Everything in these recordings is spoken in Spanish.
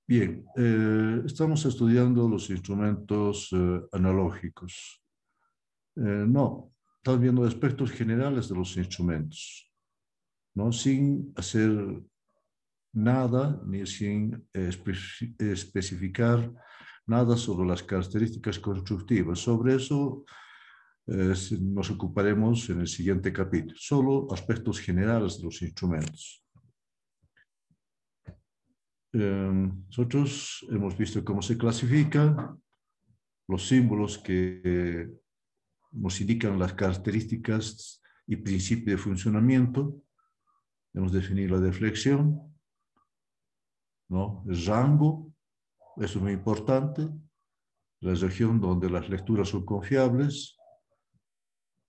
Bien, estamos estudiando los instrumentos analógicos. No, estamos viendo aspectos generales de los instrumentos, ¿no? Sin hacer nada ni sin especificar nada sobre las características constructivas. Sobre eso nos ocuparemos en el siguiente capítulo, solo aspectos generales de los instrumentos. Nosotros hemos visto cómo se clasifica, los símbolos que nos indican las características y principios de funcionamiento. Hemos definido la deflexión, ¿no? El rango, eso es muy importante, la región donde las lecturas son confiables.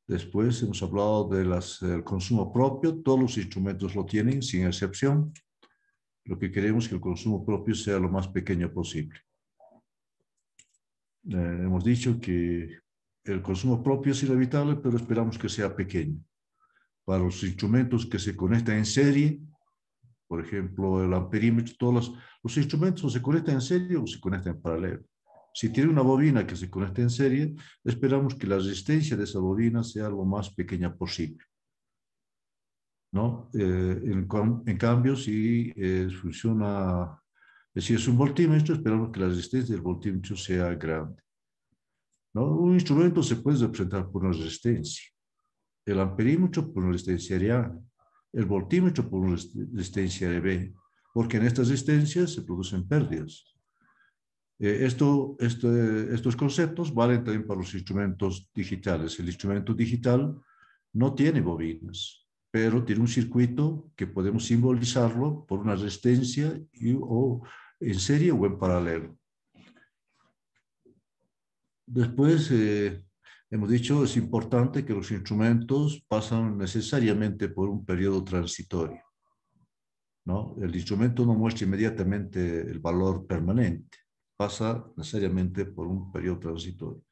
Después hemos hablado del consumo propio, todos los instrumentos lo tienen sin excepción. Lo que queremos es que el consumo propio sea lo más pequeño posible. Hemos dicho que el consumo propio es inevitable, pero esperamos que sea pequeño. Para los instrumentos que se conectan en serie, por ejemplo, el amperímetro, todos los instrumentos o se conectan en serie o se conectan en paralelo. Si tiene una bobina que se conecta en serie, esperamos que la resistencia de esa bobina sea lo más pequeña posible, ¿no? En cambio, si funciona, si es un voltímetro, esperamos que la resistencia del voltímetro sea grande, ¿no? Un instrumento se puede representar por una resistencia. El amperímetro por una resistencia RA, el voltímetro por una resistencia RB, porque en estas resistencias se producen pérdidas. Estos conceptos valen también para los instrumentos digitales. El instrumento digital no tiene bobinas, pero tiene un circuito que podemos simbolizarlo por una resistencia o en serie o en paralelo. Después, hemos dicho, es importante que los instrumentos pasan necesariamente por un periodo transitorio, ¿no? El instrumento no muestra inmediatamente el valor permanente, pasa necesariamente por un periodo transitorio.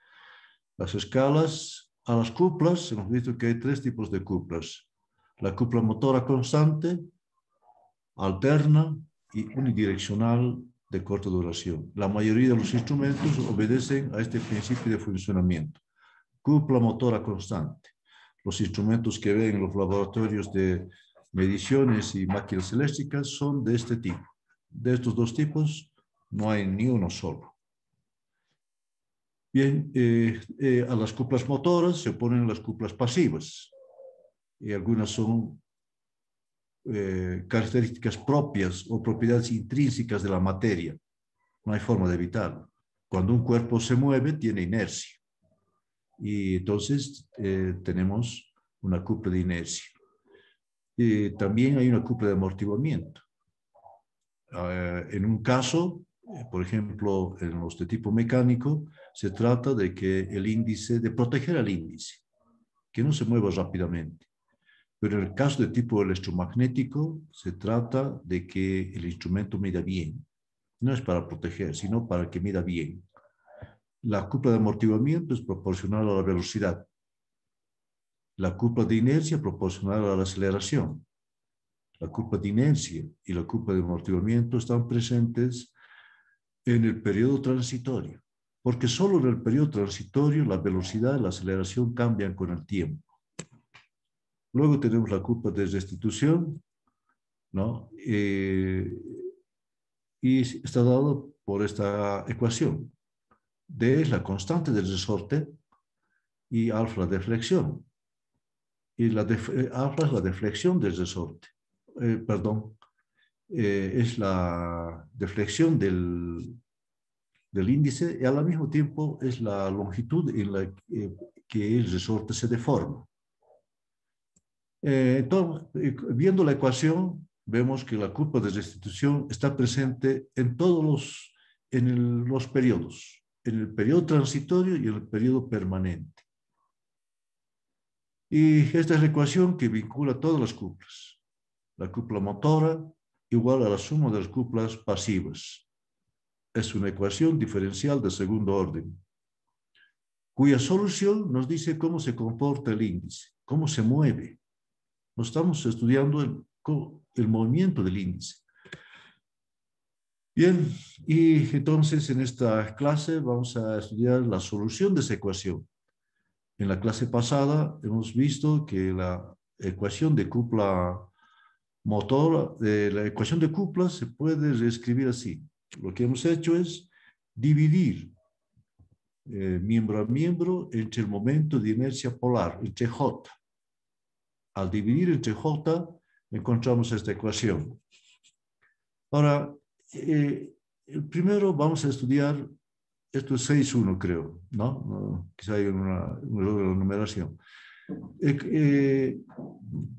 Las escalas a las cuplas, hemos visto que hay tres tipos de cuplas. La cupla motora constante, alterna y unidireccional de corta duración. La mayoría de los instrumentos obedecen a este principio de funcionamiento. Cupla motora constante. Los instrumentos que ven en los laboratorios de mediciones y máquinas eléctricas son de este tipo. De estos dos tipos no hay ni uno solo. Bien, a las cuplas motoras se oponen las cuplas pasivas. Y algunas son características propias o propiedades intrínsecas de la materia. No hay forma de evitarlo. Cuando un cuerpo se mueve, tiene inercia. Y entonces tenemos una cupla de inercia. También hay una cupla de amortiguamiento. En un caso, por ejemplo, en los de tipo mecánico, se trata de que el índice, de proteger al índice, que no se mueva rápidamente. Pero en el caso de tipo electromagnético, se trata de que el instrumento mida bien. No es para proteger, sino para que mida bien. La cupla de amortiguamiento es proporcional a la velocidad. La cupla de inercia proporcional a la aceleración. La cupla de inercia y la cupla de amortiguamiento están presentes en el periodo transitorio, porque solo en el periodo transitorio la velocidad y la aceleración cambian con el tiempo. Luego tenemos la cupla de restitución, ¿no? Y está dado por esta ecuación. D es la constante del resorte y alfa la deflexión. Y alfa es la deflexión del resorte. Es la deflexión del índice y al mismo tiempo es la longitud en la que el resorte se deforma. Entonces, viendo la ecuación, vemos que la curva de restitución está presente en todos los periodos, en el periodo transitorio y en el periodo permanente. Y esta es la ecuación que vincula todas las cuplas. La cupla motora igual a la suma de las cuplas pasivas. Es una ecuación diferencial de segundo orden, cuya solución nos dice cómo se comporta el índice, cómo se mueve. No estamos estudiando el movimiento del índice. Bien, y entonces en esta clase vamos a estudiar la solución de esa ecuación. En la clase pasada hemos visto que la ecuación de cupla motor, la ecuación de cupla se puede reescribir así. Lo que hemos hecho es dividir miembro a miembro entre el momento de inercia polar, entre J. Al dividir entre J, encontramos esta ecuación. Ahora, primero vamos a estudiar, esto es 6.1 creo, ¿no? Quizá hay un error de la numeración.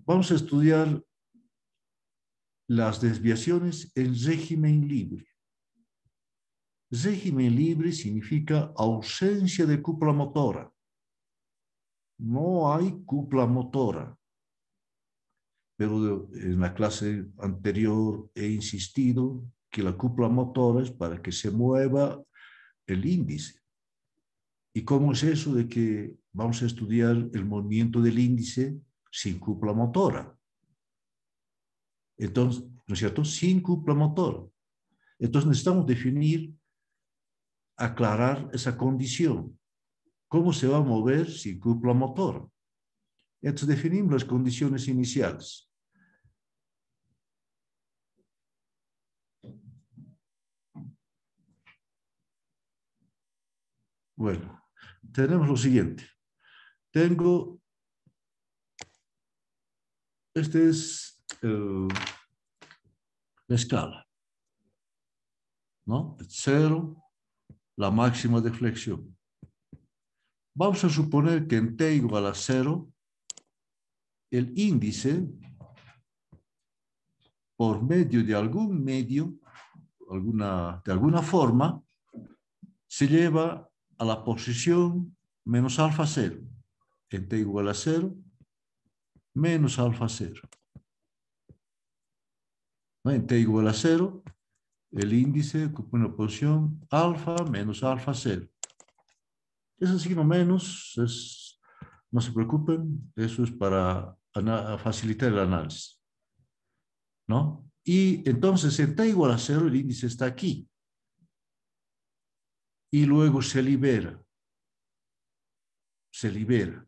Vamos a estudiar las desviaciones en régimen libre. Régimen libre significa ausencia de cúpula motora. No hay cúpula motora. Pero en la clase anterior he insistido que la cúpula motora es para que se mueva el índice. ¿Y cómo es eso de que vamos a estudiar el movimiento del índice sin cúpula motora? Entonces, ¿no es cierto? Sin cúpula motora. Entonces necesitamos definir, aclarar esa condición. ¿Cómo se va a mover sin cúpula motora? Entonces definimos las condiciones iniciales. Bueno, tenemos lo siguiente. Tengo, este es la escala, ¿no? 0, la máxima de flexión. Vamos a suponer que en t igual a 0, el índice, por medio de algún medio, de alguna forma, se lleva a la posición menos alfa 0. En t igual a 0, menos alfa 0. ¿No? En t igual a 0, el índice ocupa una posición alfa menos alfa 0. Ese signo menos, no se preocupen, eso es para facilitar el análisis, ¿no? Y entonces en t igual a 0 el índice está aquí. Y luego se libera. Se libera.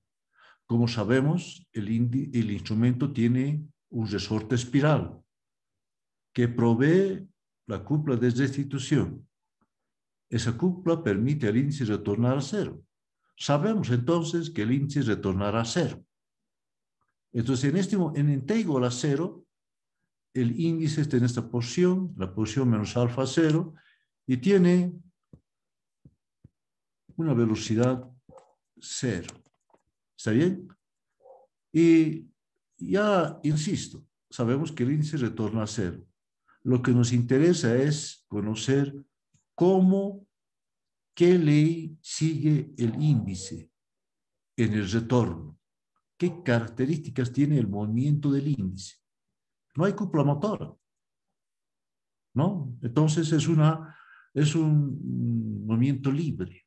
Como sabemos, el instrumento tiene un resorte espiral que provee la cúpula de restitución. Esa cúpula permite al índice retornar a 0. Sabemos entonces que el índice retornará a 0. Entonces, en t igual a 0, el índice está en esta posición, la posición menos alfa 0, y tiene una velocidad 0. ¿Está bien? Y ya, insisto, sabemos que el índice retorna a 0. Lo que nos interesa es conocer cómo, qué ley sigue el índice en el retorno. ¿Qué características tiene el movimiento del índice? No hay cúpula motora, ¿no? Entonces es un movimiento libre.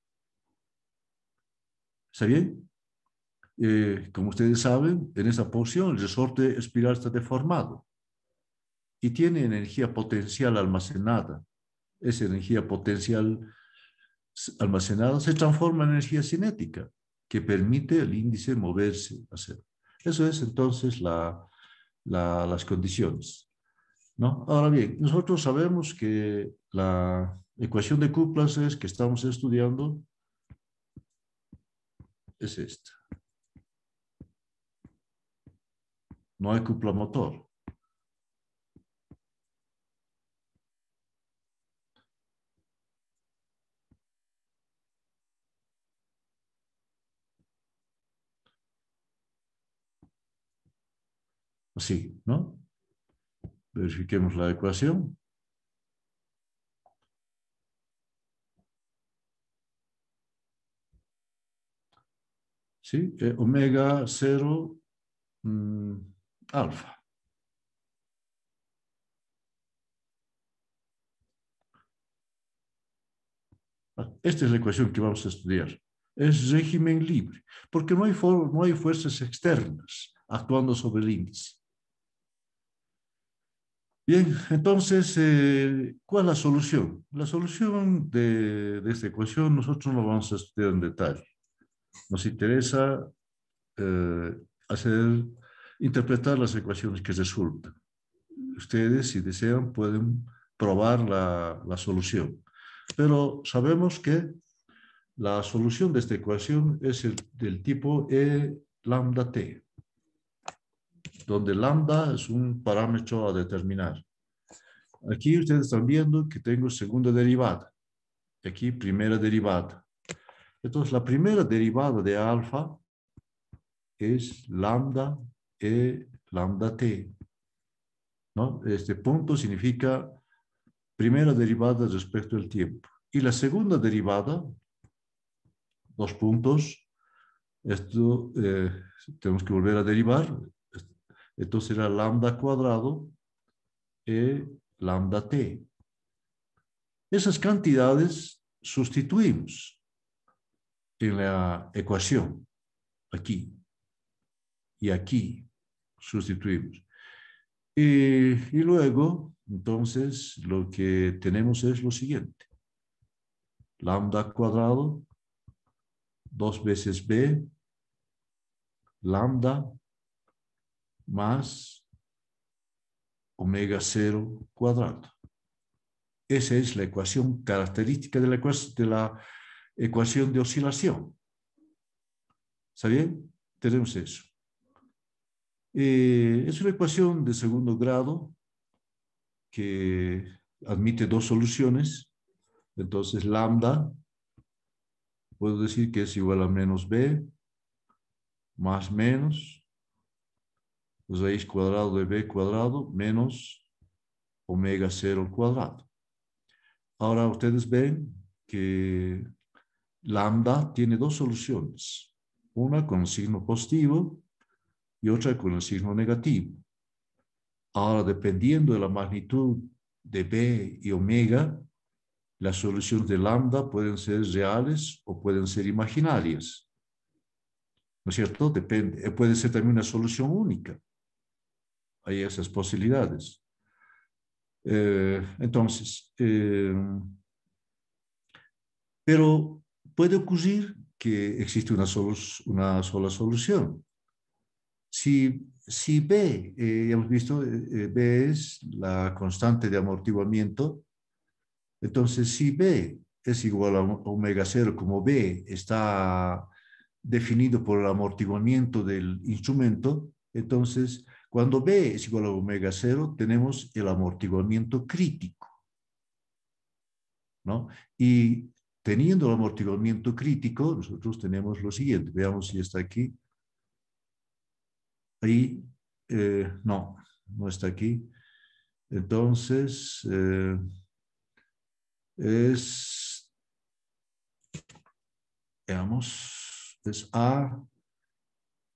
¿Está bien? Como ustedes saben, en esa posición el resorte espiral está deformado y tiene energía potencial almacenada. Esa energía potencial almacenada se transforma en energía cinética que permite al índice moverse a cero. Eso es entonces las condiciones, ¿no? Ahora bien, nosotros sabemos que la ecuación de cúpulas que estamos estudiando es esta. No hay cúpula motor. Así, ¿no? Verifiquemos la ecuación. ¿Sí? Omega 0 alfa. Esta es la ecuación que vamos a estudiar. Es régimen libre, porque no hay fuerzas externas actuando sobre el índice. Bien, entonces, ¿cuál es la solución? La solución de esta ecuación nosotros no vamos a estudiar en detalle. Nos interesa eh, hacer, interpretar las ecuaciones que resultan. Ustedes, si desean, pueden probar la solución. Pero sabemos que la solución de esta ecuación es del tipo E lambda t, donde lambda es un parámetro a determinar. Aquí ustedes están viendo que tengo segunda derivada. Aquí primera derivada. Entonces, la primera derivada de alfa es lambda e lambda t, ¿no? Este punto significa primera derivada respecto al tiempo. Y la segunda derivada, dos puntos, esto tenemos que volver a derivar. Entonces será lambda cuadrado e lambda t. Esas cantidades sustituimos en la ecuación, aquí y aquí sustituimos. Y luego, entonces, lo que tenemos es lo siguiente. Lambda cuadrado, 2 veces b, lambda más omega 0 cuadrado. Esa es la ecuación característica de la ecuación de oscilación. ¿Está bien? Tenemos eso. Es una ecuación de segundo grado que admite dos soluciones. Entonces, lambda, puedo decir que es igual a menos b, más menos, raíz cuadrado de b cuadrado, menos omega 0 cuadrado. Ahora ustedes ven que lambda tiene dos soluciones, una con el signo positivo y otra con el signo negativo. Ahora, dependiendo de la magnitud de b y omega, las soluciones de lambda pueden ser reales o pueden ser imaginarias. ¿No es cierto? Depende. Puede ser también una solución única. Hay esas posibilidades. Entonces, pero puede ocurrir que existe una sola solución. Si B, hemos visto, B es la constante de amortiguamiento, entonces si B es igual a omega 0, como B está definido por el amortiguamiento del instrumento, entonces cuando B es igual a omega 0, tenemos el amortiguamiento crítico, ¿no? Y teniendo el amortiguamiento crítico, nosotros tenemos lo siguiente. Veamos si está aquí. Ahí, no, no está aquí. Entonces, veamos, es A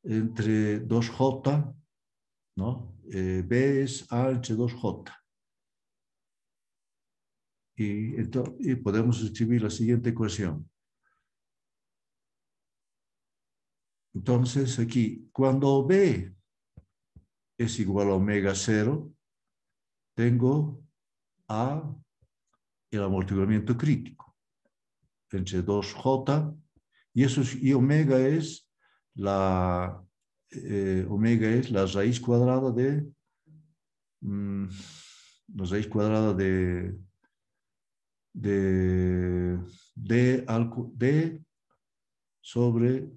entre 2J, ¿no? B es A entre 2J. Y podemos escribir la siguiente ecuación. Entonces, aquí, cuando B es igual a omega 0, tengo A el amortiguamiento crítico entre 2J y omega es la raíz cuadrada de la raíz cuadrada D sobre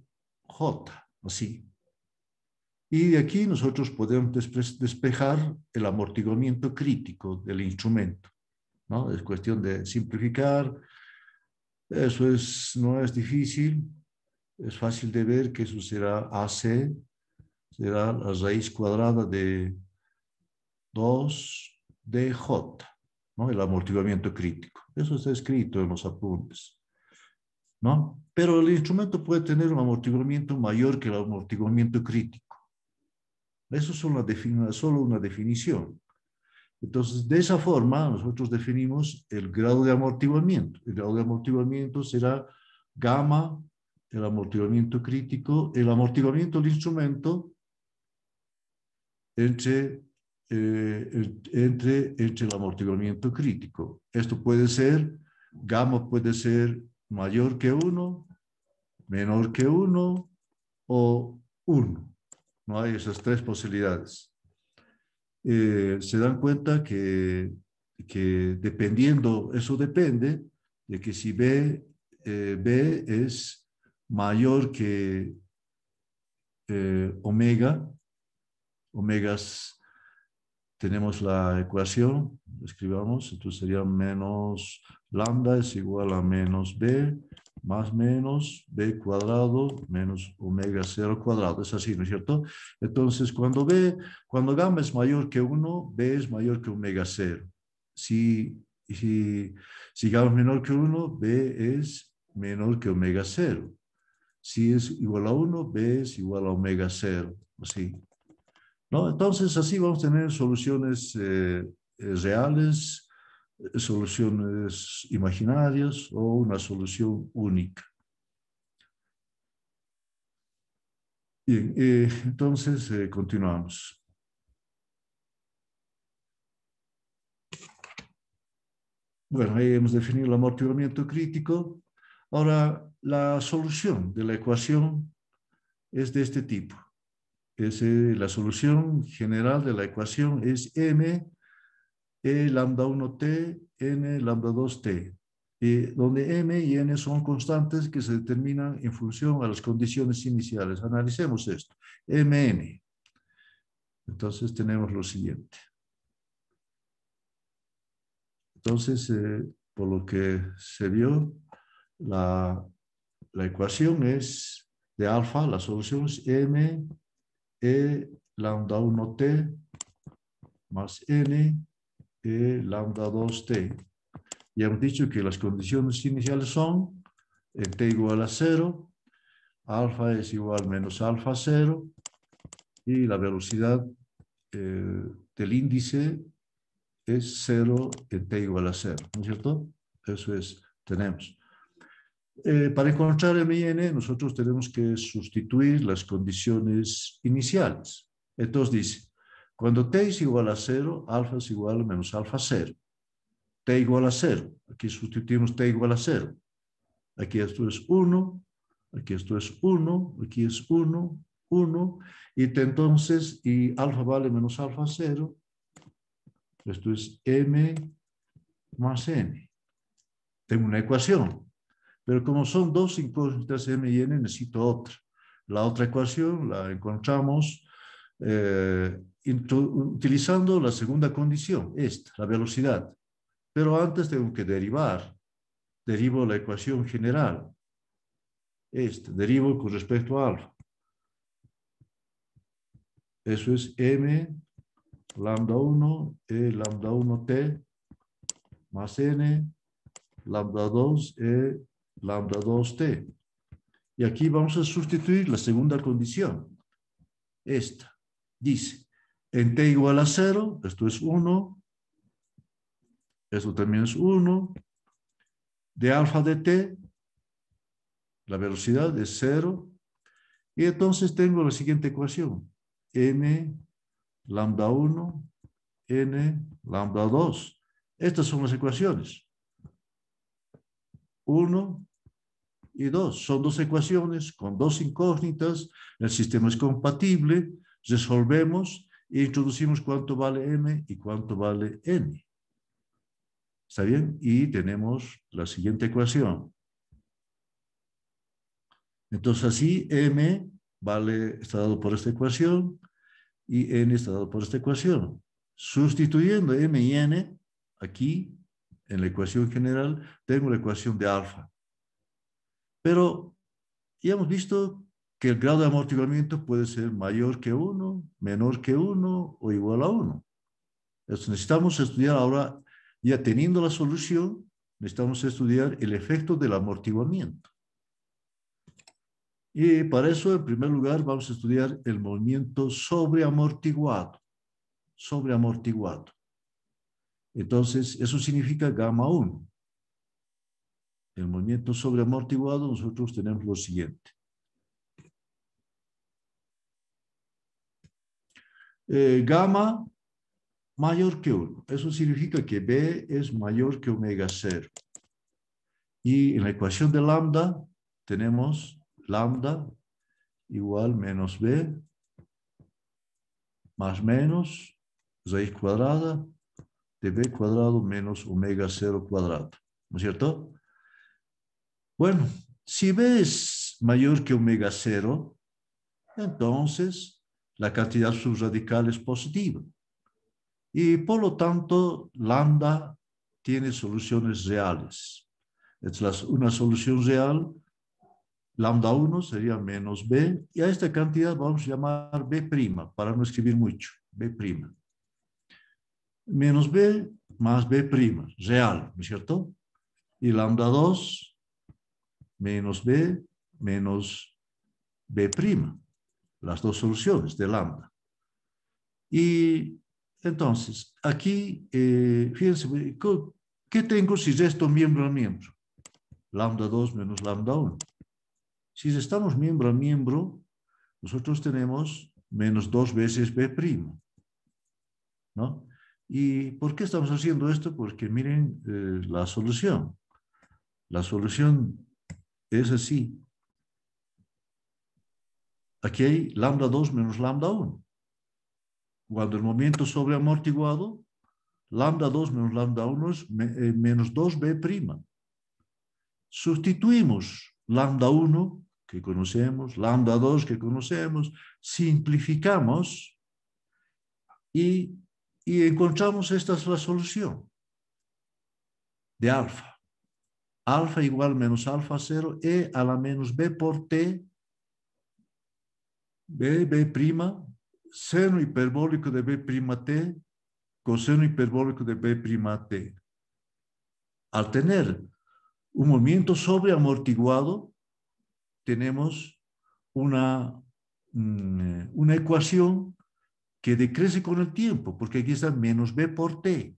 J, así. Y de aquí nosotros podemos despejar el amortiguamiento crítico del instrumento, ¿no? Es cuestión de simplificar. Eso no es difícil. Es fácil de ver que eso será AC, será la raíz cuadrada de 2DJ, ¿no? El amortiguamiento crítico. Eso está escrito en los apuntes, ¿no? Pero el instrumento puede tener un amortiguamiento mayor que el amortiguamiento crítico. Eso es solo una definición. Entonces, de esa forma, nosotros definimos el grado de amortiguamiento. El grado de amortiguamiento será gamma, el amortiguamiento crítico, el amortiguamiento del instrumento entre entre el amortiguamiento crítico. Esto puede ser, gamma puede ser mayor que 1, menor que 1 o 1. No hay esas tres posibilidades. Se dan cuenta que dependiendo, eso depende de que si B es mayor que omega, omegas, tenemos la ecuación, escribamos, entonces sería menos lambda es igual a menos B, más menos B cuadrado menos omega 0 cuadrado. Es así, ¿no es cierto? Entonces, cuando gamma es mayor que 1, B es mayor que omega 0. Si gamma es menor que 1, B es menor que omega 0. Si es igual a 1, B es igual a omega 0. Así. ¿No? Entonces, así vamos a tener soluciones reales, soluciones imaginarias o una solución única. Bien, entonces continuamos. Bueno, ahí hemos definido el amortiguamiento crítico. Ahora, la solución de la ecuación es de este tipo. La solución general de la ecuación es m e lambda 1t n lambda 2t, donde m y n son constantes que se determinan en función a las condiciones iniciales. Analicemos esto. mn. Entonces tenemos lo siguiente. Entonces, por lo que se vio, la ecuación es de alfa, la solución es m e lambda 1t más n e lambda 2t. Ya hemos dicho que las condiciones iniciales son en t igual a 0, alfa es igual a menos alfa 0 y la velocidad del índice es 0 en t igual a 0, ¿no es cierto? Eso es, tenemos. Para encontrar m y n, nosotros tenemos que sustituir las condiciones iniciales. Entonces dice, cuando t es igual a 0, alfa es igual a menos alfa 0. T igual a 0. Aquí sustituimos t igual a 0. Aquí esto es 1, aquí esto es 1, aquí es 1, 1. Y entonces, y alfa vale menos alfa 0. Esto es m más n. Tengo una ecuación. Pero como son dos incógnitas m y n, necesito otra. La otra ecuación la encontramos utilizando la segunda condición, esta, la velocidad. Pero antes tengo que derivar. Derivo la ecuación general. Derivo con respecto a alfa. Eso es m lambda 1 e lambda 1t más n lambda 2 e lambda 2t. Y aquí vamos a sustituir la segunda condición. Esta. Dice, en t igual a 0, esto es 1, esto también es 1, de alfa de t, la velocidad es 0, y entonces tengo la siguiente ecuación, m lambda 1, n lambda 2. Estas son las ecuaciones. 1 y 2. Son dos ecuaciones con dos incógnitas. El sistema es compatible. Resolvemos e introducimos cuánto vale m y cuánto vale n. ¿Está bien? Y tenemos la siguiente ecuación. Entonces así m está dado por esta ecuación y n está dado por esta ecuación. Sustituyendo m y n, aquí en la ecuación general tengo la ecuación de alfa. Pero ya hemos visto que el grado de amortiguamiento puede ser mayor que 1, menor que 1 o igual a 1. Entonces necesitamos estudiar ahora, ya teniendo la solución, necesitamos estudiar el efecto del amortiguamiento. Y para eso, en primer lugar, vamos a estudiar el movimiento sobreamortiguado. Sobreamortiguado. Entonces, eso significa gamma 1. El movimiento sobreamortiguado, nosotros tenemos lo siguiente. Gamma mayor que 1. Eso significa que B es mayor que omega 0. Y en la ecuación de lambda tenemos lambda igual menos B más menos raíz cuadrada de B cuadrado menos omega 0 cuadrado. ¿No es cierto? Bueno, si B es mayor que omega 0, entonces la cantidad subradical es positiva. Y por lo tanto, lambda tiene soluciones reales. Entonces, una solución real, lambda 1 sería menos B, y a esta cantidad vamos a llamar B' para no escribir mucho, B'. Menos B más B', real, ¿no es cierto? Y lambda 2 menos B menos B', las dos soluciones de lambda. Y entonces, aquí, fíjense, ¿qué tengo si resto miembro a miembro? Lambda 2 menos lambda 1. Si restamos miembro a miembro, nosotros tenemos menos 2 veces B', ¿no? ¿Y por qué estamos haciendo esto? Porque miren la solución. La solución es así. Aquí hay lambda 2 menos lambda 1. Cuando el momento sobreamortiguado, lambda 2 menos lambda 1 es menos 2B'. Sustituimos lambda 1, que conocemos, lambda 2, que conocemos, simplificamos y encontramos esta es la solución de alfa. Alfa igual menos alfa 0, e a la menos b por t, b', seno hiperbólico de b', coseno hiperbólico de b'. Al tener un movimiento sobreamortiguado, tenemos una ecuación que decrece con el tiempo, porque aquí está menos b por t,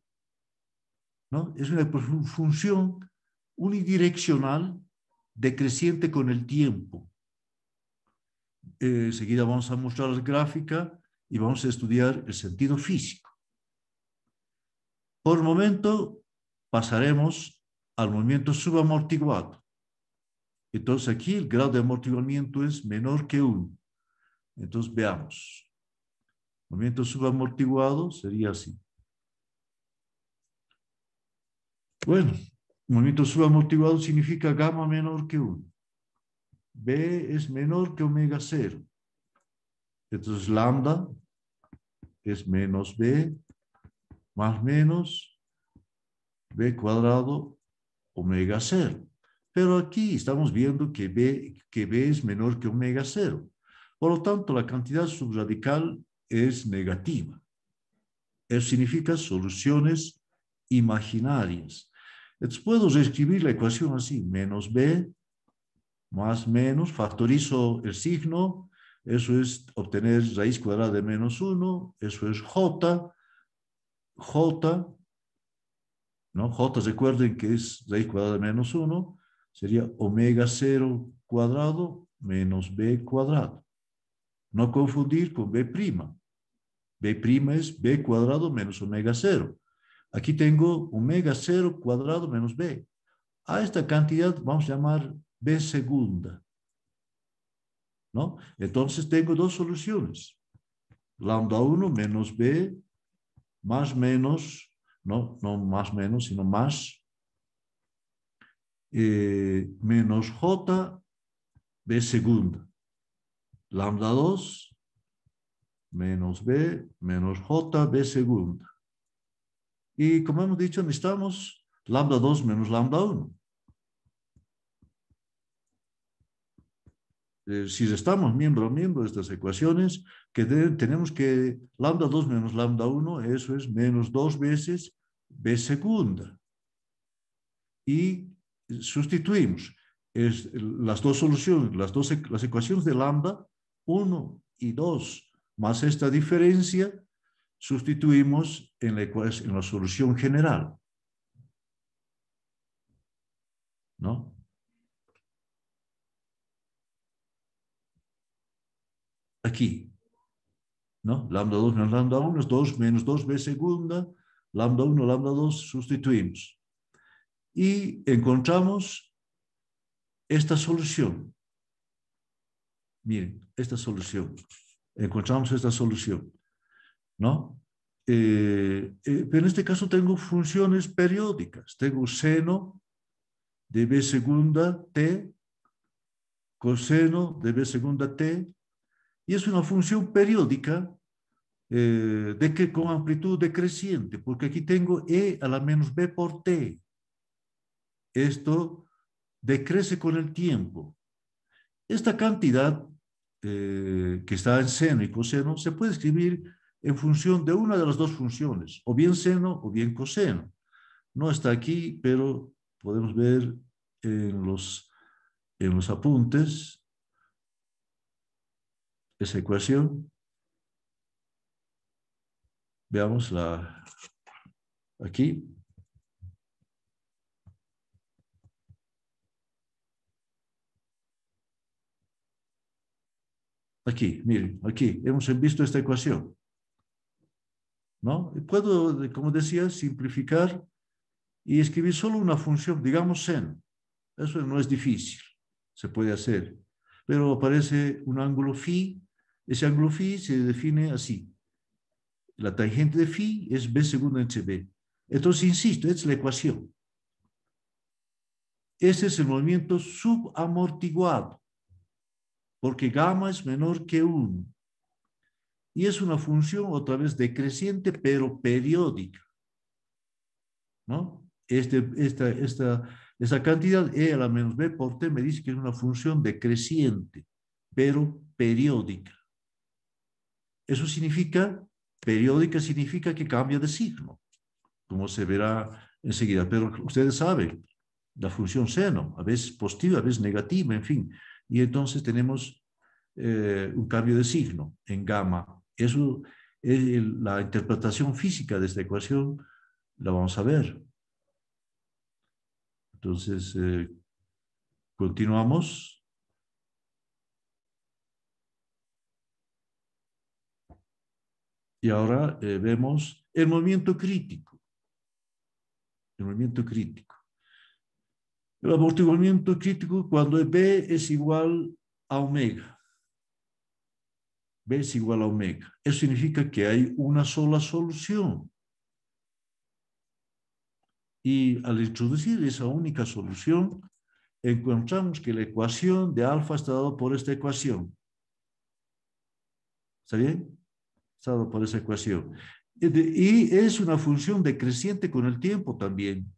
¿no? Es una función unidireccional decreciente con el tiempo. Enseguida vamos a mostrar la gráfica y vamos a estudiar el sentido físico. Por el momento pasaremos al movimiento subamortiguado. Entonces aquí el grado de amortiguamiento es menor que 1. Entonces veamos. Movimiento subamortiguado sería así. Bueno, movimiento subamortiguado significa gamma menor que 1. B es menor que omega 0. Entonces lambda es menos B más menos B cuadrado omega 0. Pero aquí estamos viendo que B es menor que omega 0. Por lo tanto, la cantidad subradical es negativa. Eso significa soluciones imaginarias. Entonces puedo reescribir la ecuación así, menos B más menos, factorizo el signo, eso es obtener raíz cuadrada de menos 1, eso es J, ¿no? J, recuerden que es raíz cuadrada de menos 1, sería omega 0 cuadrado menos B cuadrado. No confundir con B'. B' es B cuadrado menos omega 0. Aquí tengo omega 0 cuadrado menos B. A esta cantidad vamos a llamar B segunda, ¿no? Entonces tengo dos soluciones. Lambda 1 menos B más menos, no más menos, sino más, menos J, B segunda. Lambda 2 menos B menos J, B segunda. Y como hemos dicho, necesitamos lambda 2 menos lambda 1. Si estamos miembro a miembro de estas ecuaciones, tenemos que lambda 2 menos lambda 1, eso es menos 2 veces B segunda. Y sustituimos las dos soluciones, las ecuaciones de lambda 1 y 2, más esta diferencia, sustituimos en la solución general, ¿no? Aquí, ¿no? Lambda 2 menos lambda 1 es 2 menos 2b segunda, lambda 1, lambda 2, sustituimos. Y encontramos esta solución. Miren, esta solución. Encontramos esta solución, ¿no? Pero en este caso tengo funciones periódicas. Tengo seno de b segunda t, coseno de b segunda t, y es una función periódica con amplitud decreciente, porque aquí tengo e a la menos b por t. Esto decrece con el tiempo. Esta cantidad que está en seno y coseno se puede escribir en función de una de las dos funciones, o bien seno o bien coseno. No está aquí, pero podemos ver en los apuntes esa ecuación. Veamos aquí. Aquí, miren, aquí hemos visto esta ecuación, ¿no? Puedo, como decía, simplificar y escribir solo una función, digamos seno. Eso no es difícil, se puede hacer. Pero aparece un ángulo phi. Ese ángulo phi se define así. La tangente de phi es b segunda entre b. Entonces, insisto, esta es la ecuación. Este es el movimiento subamortiguado, porque gamma es menor que 1. Y es una función otra vez decreciente, pero periódica, ¿no? Esta cantidad e a la menos b por t me dice que es una función decreciente, pero periódica. Eso significa, periódica significa que cambia de signo, como se verá enseguida. Pero ustedes saben, la función seno, a veces positiva, a veces negativa, en fin. Y entonces tenemos un cambio de signo en gamma. Eso es la interpretación física de esta ecuación, la vamos a ver. Entonces, continuamos. Y ahora vemos el movimiento crítico. El movimiento crítico. El amortiguamiento crítico cuando B es igual a omega. B es igual a omega. Eso significa que hay una sola solución. Y al introducir esa única solución, encontramos que la ecuación de alfa está dada por esta ecuación. ¿Está bien? Está dada por esa ecuación. Y es una función decreciente con el tiempo también.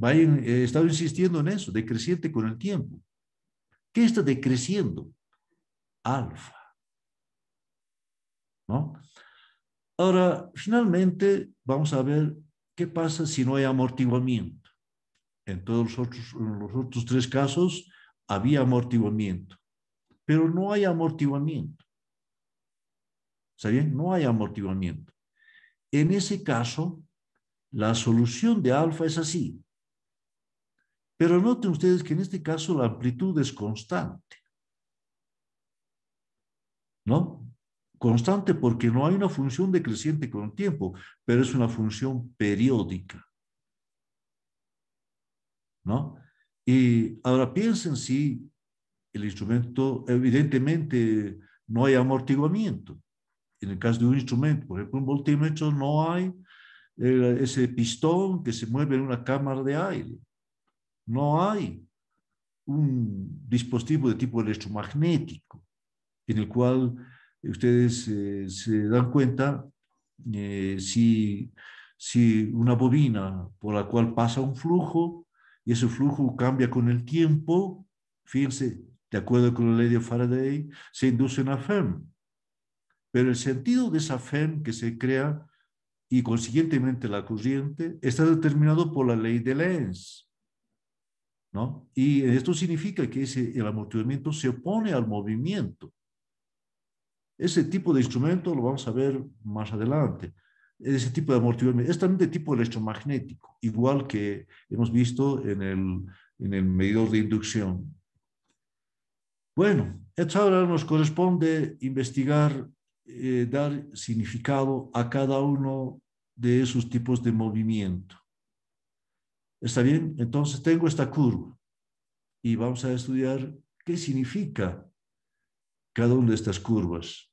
He estado insistiendo en eso, decreciente con el tiempo. ¿Qué está decreciendo? Alfa, ¿no? Ahora, finalmente, vamos a ver qué pasa si no hay amortiguamiento. En todos los otros tres casos había amortiguamiento, pero no hay amortiguamiento. ¿Está bien? No hay amortiguamiento. En ese caso, la solución de alfa es así. Pero noten ustedes que en este caso la amplitud es constante, ¿no? Constante porque no hay una función decreciente con el tiempo, pero es una función periódica, ¿no? Y ahora piensen si el instrumento, evidentemente, no hay amortiguamiento. En el caso de un instrumento, por ejemplo, un voltímetro, no hay ese pistón que se mueve en una cámara de aire. No hay un dispositivo de tipo electromagnético en el cual ustedes se dan cuenta si una bobina por la cual pasa un flujo y ese flujo cambia con el tiempo, fíjense, de acuerdo con la ley de Faraday, se induce una FEM. Pero el sentido de esa FEM que se crea y consiguientemente la corriente está determinado por la ley de Lenz, ¿no? Y esto significa que el amortiguamiento se opone al movimiento. Ese tipo de instrumento lo vamos a ver más adelante. Ese tipo de amortiguamiento es también de tipo electromagnético, igual que hemos visto en el medidor de inducción. Bueno, ahora nos corresponde investigar dar significado a cada uno de esos tipos de movimiento. ¿Está bien? Entonces tengo esta curva y vamos a estudiar qué significa cada una de estas curvas.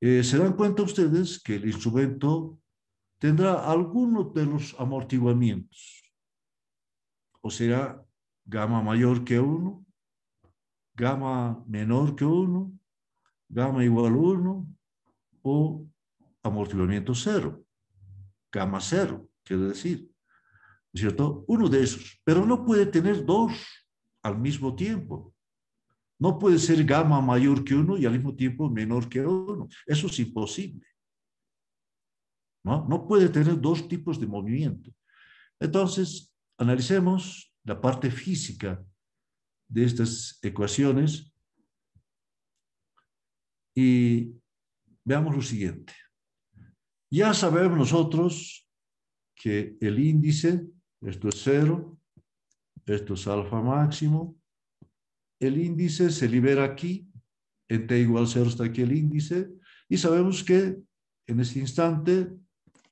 Se dan cuenta ustedes que el instrumento tendrá algunos de los amortiguamientos, o será gamma mayor que 1, gamma menor que 1, gamma igual a 1 o amortiguamiento 0, gamma 0, quiero decir, ¿cierto? Uno de esos, pero no puede tener dos al mismo tiempo. No puede ser gamma mayor que 1 y al mismo tiempo menor que 1. Eso es imposible. ¿No? No puede tener dos tipos de movimiento. Entonces, analicemos la parte física de estas ecuaciones y veamos lo siguiente. Ya sabemos nosotros que el índice, esto es 0, esto es alfa máximo, el índice se libera aquí, en t igual 0 está aquí el índice, y sabemos que en este instante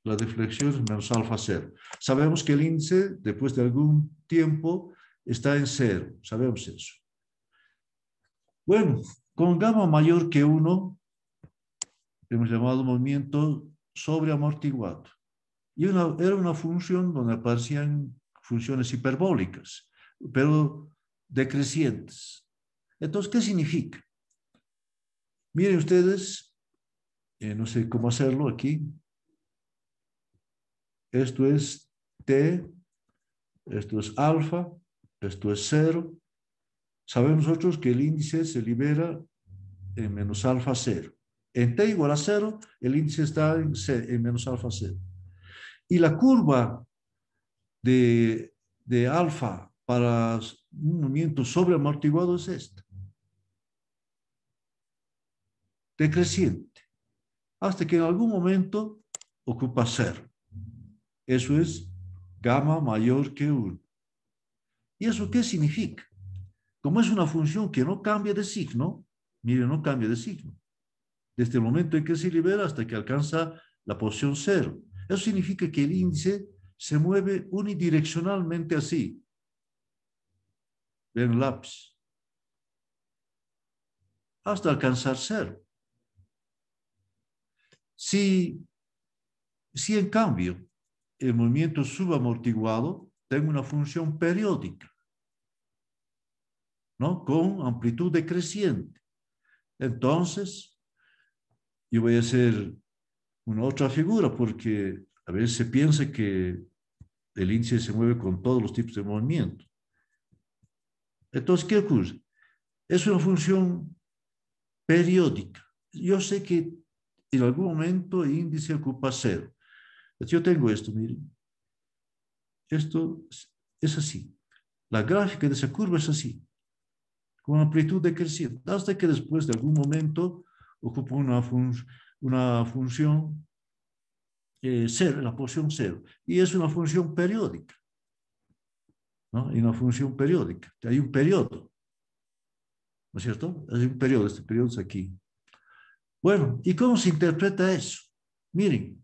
la deflexión es menos alfa 0. Sabemos que el índice, después de algún tiempo, está en 0. Sabemos eso. Bueno, con gamma mayor que 1, hemos llamado movimiento sobreamortiguado. Y era una función donde aparecían funciones hiperbólicas, pero decrecientes. Entonces, ¿qué significa? Miren ustedes, no sé cómo hacerlo aquí. Esto es t, esto es alfa, esto es 0. Sabemos nosotros que el índice se libera en menos alfa 0. En t igual a 0, el índice está en menos alfa 0. Y la curva de alfa para un movimiento sobreamortiguado es esta. Decreciente. Hasta que en algún momento ocupa 0. Eso es gamma mayor que 1. ¿Y eso qué significa? Como es una función que no cambia de signo, mire, no cambia de signo. Desde el momento en que se libera hasta que alcanza la posición 0. Eso significa que el índice se mueve unidireccionalmente así. Ven el lápiz. Hasta alcanzar 0. Si en cambio el movimiento subamortiguado tenga una función periódica, ¿no? Con amplitud decreciente, entonces yo voy a hacer una otra figura porque a veces se piensa que el índice se mueve con todos los tipos de movimiento. Entonces, ¿qué ocurre? Es una función periódica. Yo sé que en algún momento el índice ocupa 0. Yo tengo esto, miren. Esto es así. La gráfica de esa curva es así, con amplitud decreciente, hasta que después de algún momento ocupa una función 0, la posición 0. Y es una función periódica, ¿no? Y una función periódica. Hay un periodo, ¿no es cierto? Hay un periodo, este periodo es aquí. Bueno, ¿y cómo se interpreta eso? Miren,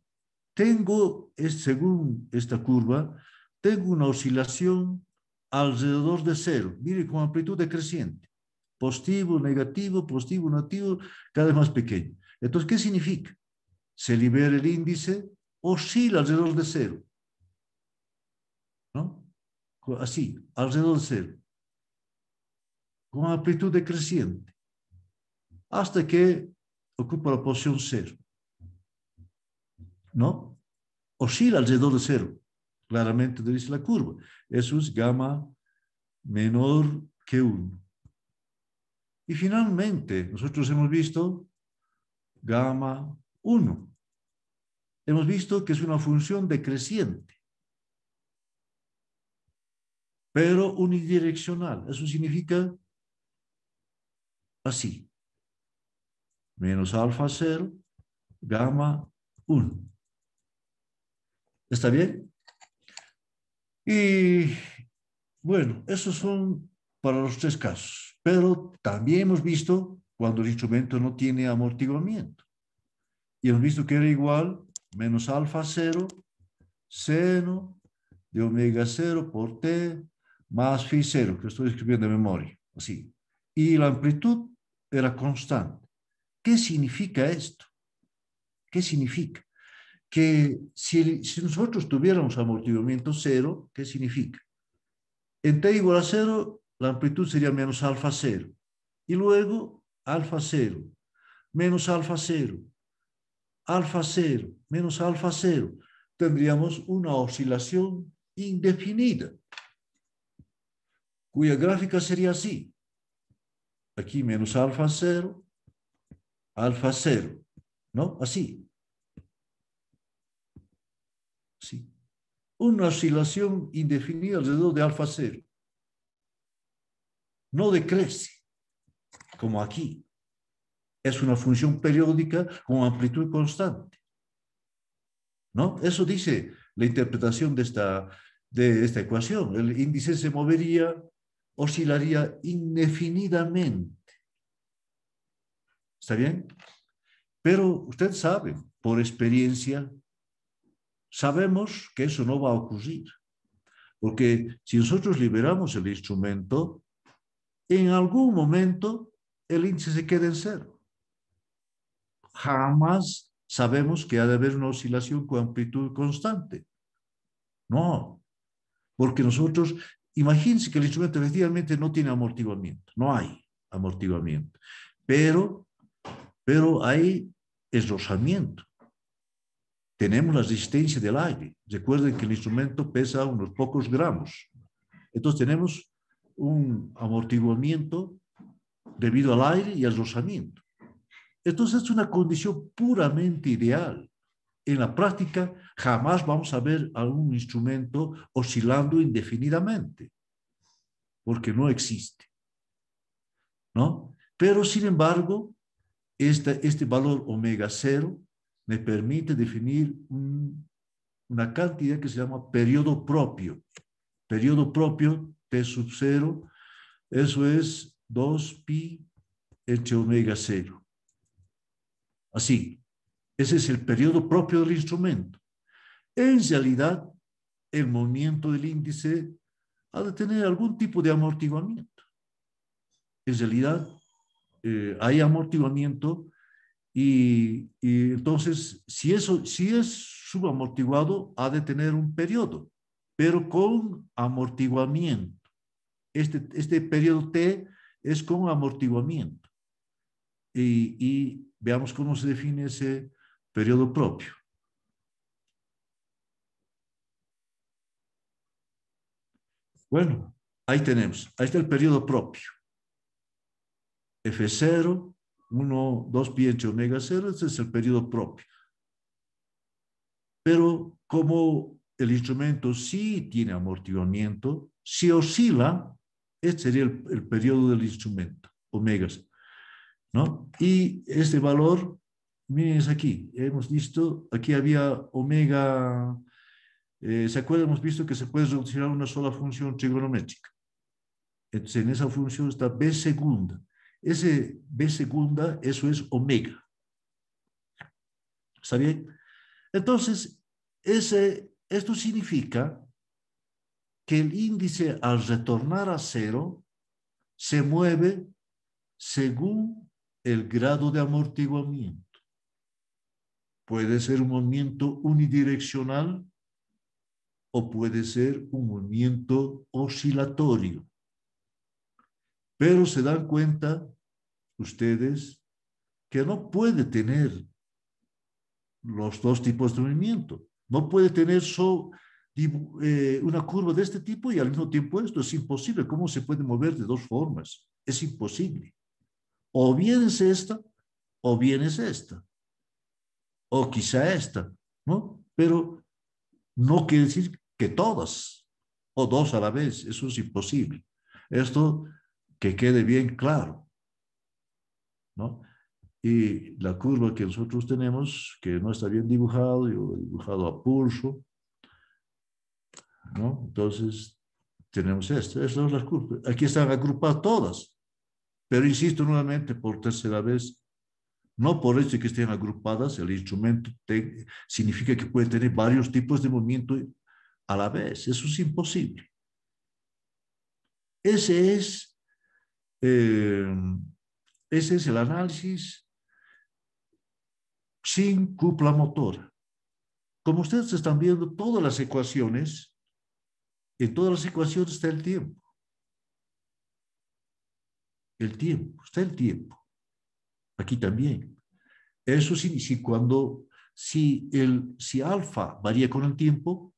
según esta curva, tengo una oscilación alrededor de 0. Miren, con amplitud decreciente. Positivo, negativo, cada vez más pequeño. Entonces, ¿qué significa? Se libera el índice, oscila alrededor de 0. ¿No? Así, alrededor de 0. Con amplitud decreciente. Hasta que ocupa la posición 0. ¿No? Oscila alrededor de 0. Claramente dice la curva. Eso es gamma menor que 1. Y finalmente, nosotros hemos visto gamma 1. Hemos visto que es una función decreciente, pero unidireccional. Eso significa así. Menos alfa 0, gamma 1. ¿Está bien? Y bueno, esos son para los tres casos. Pero también hemos visto cuando el instrumento no tiene amortiguamiento. Y hemos visto que era igual menos alfa 0, seno de omega 0 por t más phi 0, que estoy escribiendo de memoria, así. Y la amplitud era constante. ¿Qué significa esto? ¿Qué significa? Que si nosotros tuviéramos amortiguamiento 0, ¿qué significa? En t igual a 0, la amplitud sería menos alfa 0. Y luego alfa 0, menos alfa 0, alfa 0, menos alfa 0. Tendríamos una oscilación indefinida, cuya gráfica sería así. Aquí menos alfa 0, alfa 0, ¿no? Así. Sí. Una oscilación indefinida alrededor de alfa 0. No decrece, como aquí. Es una función periódica con amplitud constante, ¿no? Eso dice la interpretación de esta ecuación. El índice se movería, oscilaría indefinidamente. ¿Está bien? Pero usted sabe, por experiencia, sabemos que eso no va a ocurrir. Porque si nosotros liberamos el instrumento, en algún momento el índice se queda en 0. Jamás sabemos que ha de haber una oscilación con amplitud constante. No, porque nosotros, imagínense que el instrumento efectivamente no tiene amortiguamiento, no hay amortiguamiento, pero hay rozamiento. Tenemos la resistencia del aire. Recuerden que el instrumento pesa unos pocos gramos. Entonces tenemos un amortiguamiento debido al aire y al rozamiento. Entonces es una condición puramente ideal. En la práctica jamás vamos a ver algún instrumento oscilando indefinidamente, porque no existe, ¿no? Pero sin embargo, este valor omega 0 me permite definir una cantidad que se llama periodo propio. Periodo propio, T sub 0, eso es 2 pi entre omega 0. Así, ese es el periodo propio del instrumento. En realidad, el movimiento del índice ha de tener algún tipo de amortiguamiento. En realidad, hay amortiguamiento y entonces, si es subamortiguado, ha de tener un periodo, pero con amortiguamiento. Este periodo T es con amortiguamiento. Y veamos cómo se define ese periodo propio. Bueno, ahí tenemos. Ahí está el periodo propio. F0, 1, 2 pi entre omega 0, ese es el periodo propio. Pero como el instrumento sí tiene amortiguamiento, si oscila, este sería el periodo del instrumento, omega, ¿no? Y este valor, miren, aquí, hemos visto, aquí había omega, ¿se acuerdan? Hemos visto que se puede reducir a una sola función trigonométrica. Entonces, en esa función está B segunda. Ese B segunda, eso es omega. ¿Está bien? Entonces, esto significa que el índice al retornar a 0 se mueve según el grado de amortiguamiento. Puede ser un movimiento unidireccional o puede ser un movimiento oscilatorio. Pero se dan cuenta ustedes que no puede tener los dos tipos de movimiento. No puede tener una curva de este tipo y al mismo tiempo esto. Es imposible. ¿Cómo se puede mover de dos formas? Es imposible. O bien es esta, o bien es esta. O quizá esta, ¿no? Pero no quiere decir que todas, o dos a la vez. Eso es imposible. Esto que quede bien claro, ¿no? Y la curva que nosotros tenemos, que no está bien dibujado, yo he dibujado a pulso, ¿no? Entonces, tenemos estas son las curvas. Aquí están agrupadas todas. Pero insisto nuevamente por tercera vez, no por eso que estén agrupadas, el instrumento significa que puede tener varios tipos de movimiento a la vez. Eso es imposible. Ese es, eh, ese es el análisis sin cúpula motora. Como ustedes están viendo, todas las ecuaciones, en todas las ecuaciones está el tiempo. El tiempo, está el tiempo. Aquí también. Eso sí, si alfa varía con el tiempo,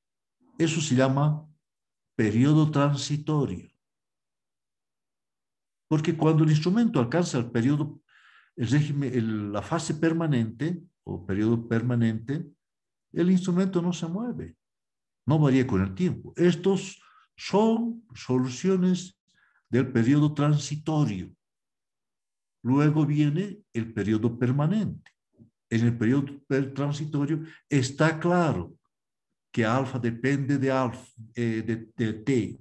eso se llama periodo transitorio. Porque cuando el instrumento alcanza el periodo, el régimen, la fase permanente o periodo permanente, el instrumento no se mueve, no varía con el tiempo. Estos son soluciones del periodo transitorio. Luego viene el periodo permanente. En el periodo transitorio está claro que alfa depende de, de t.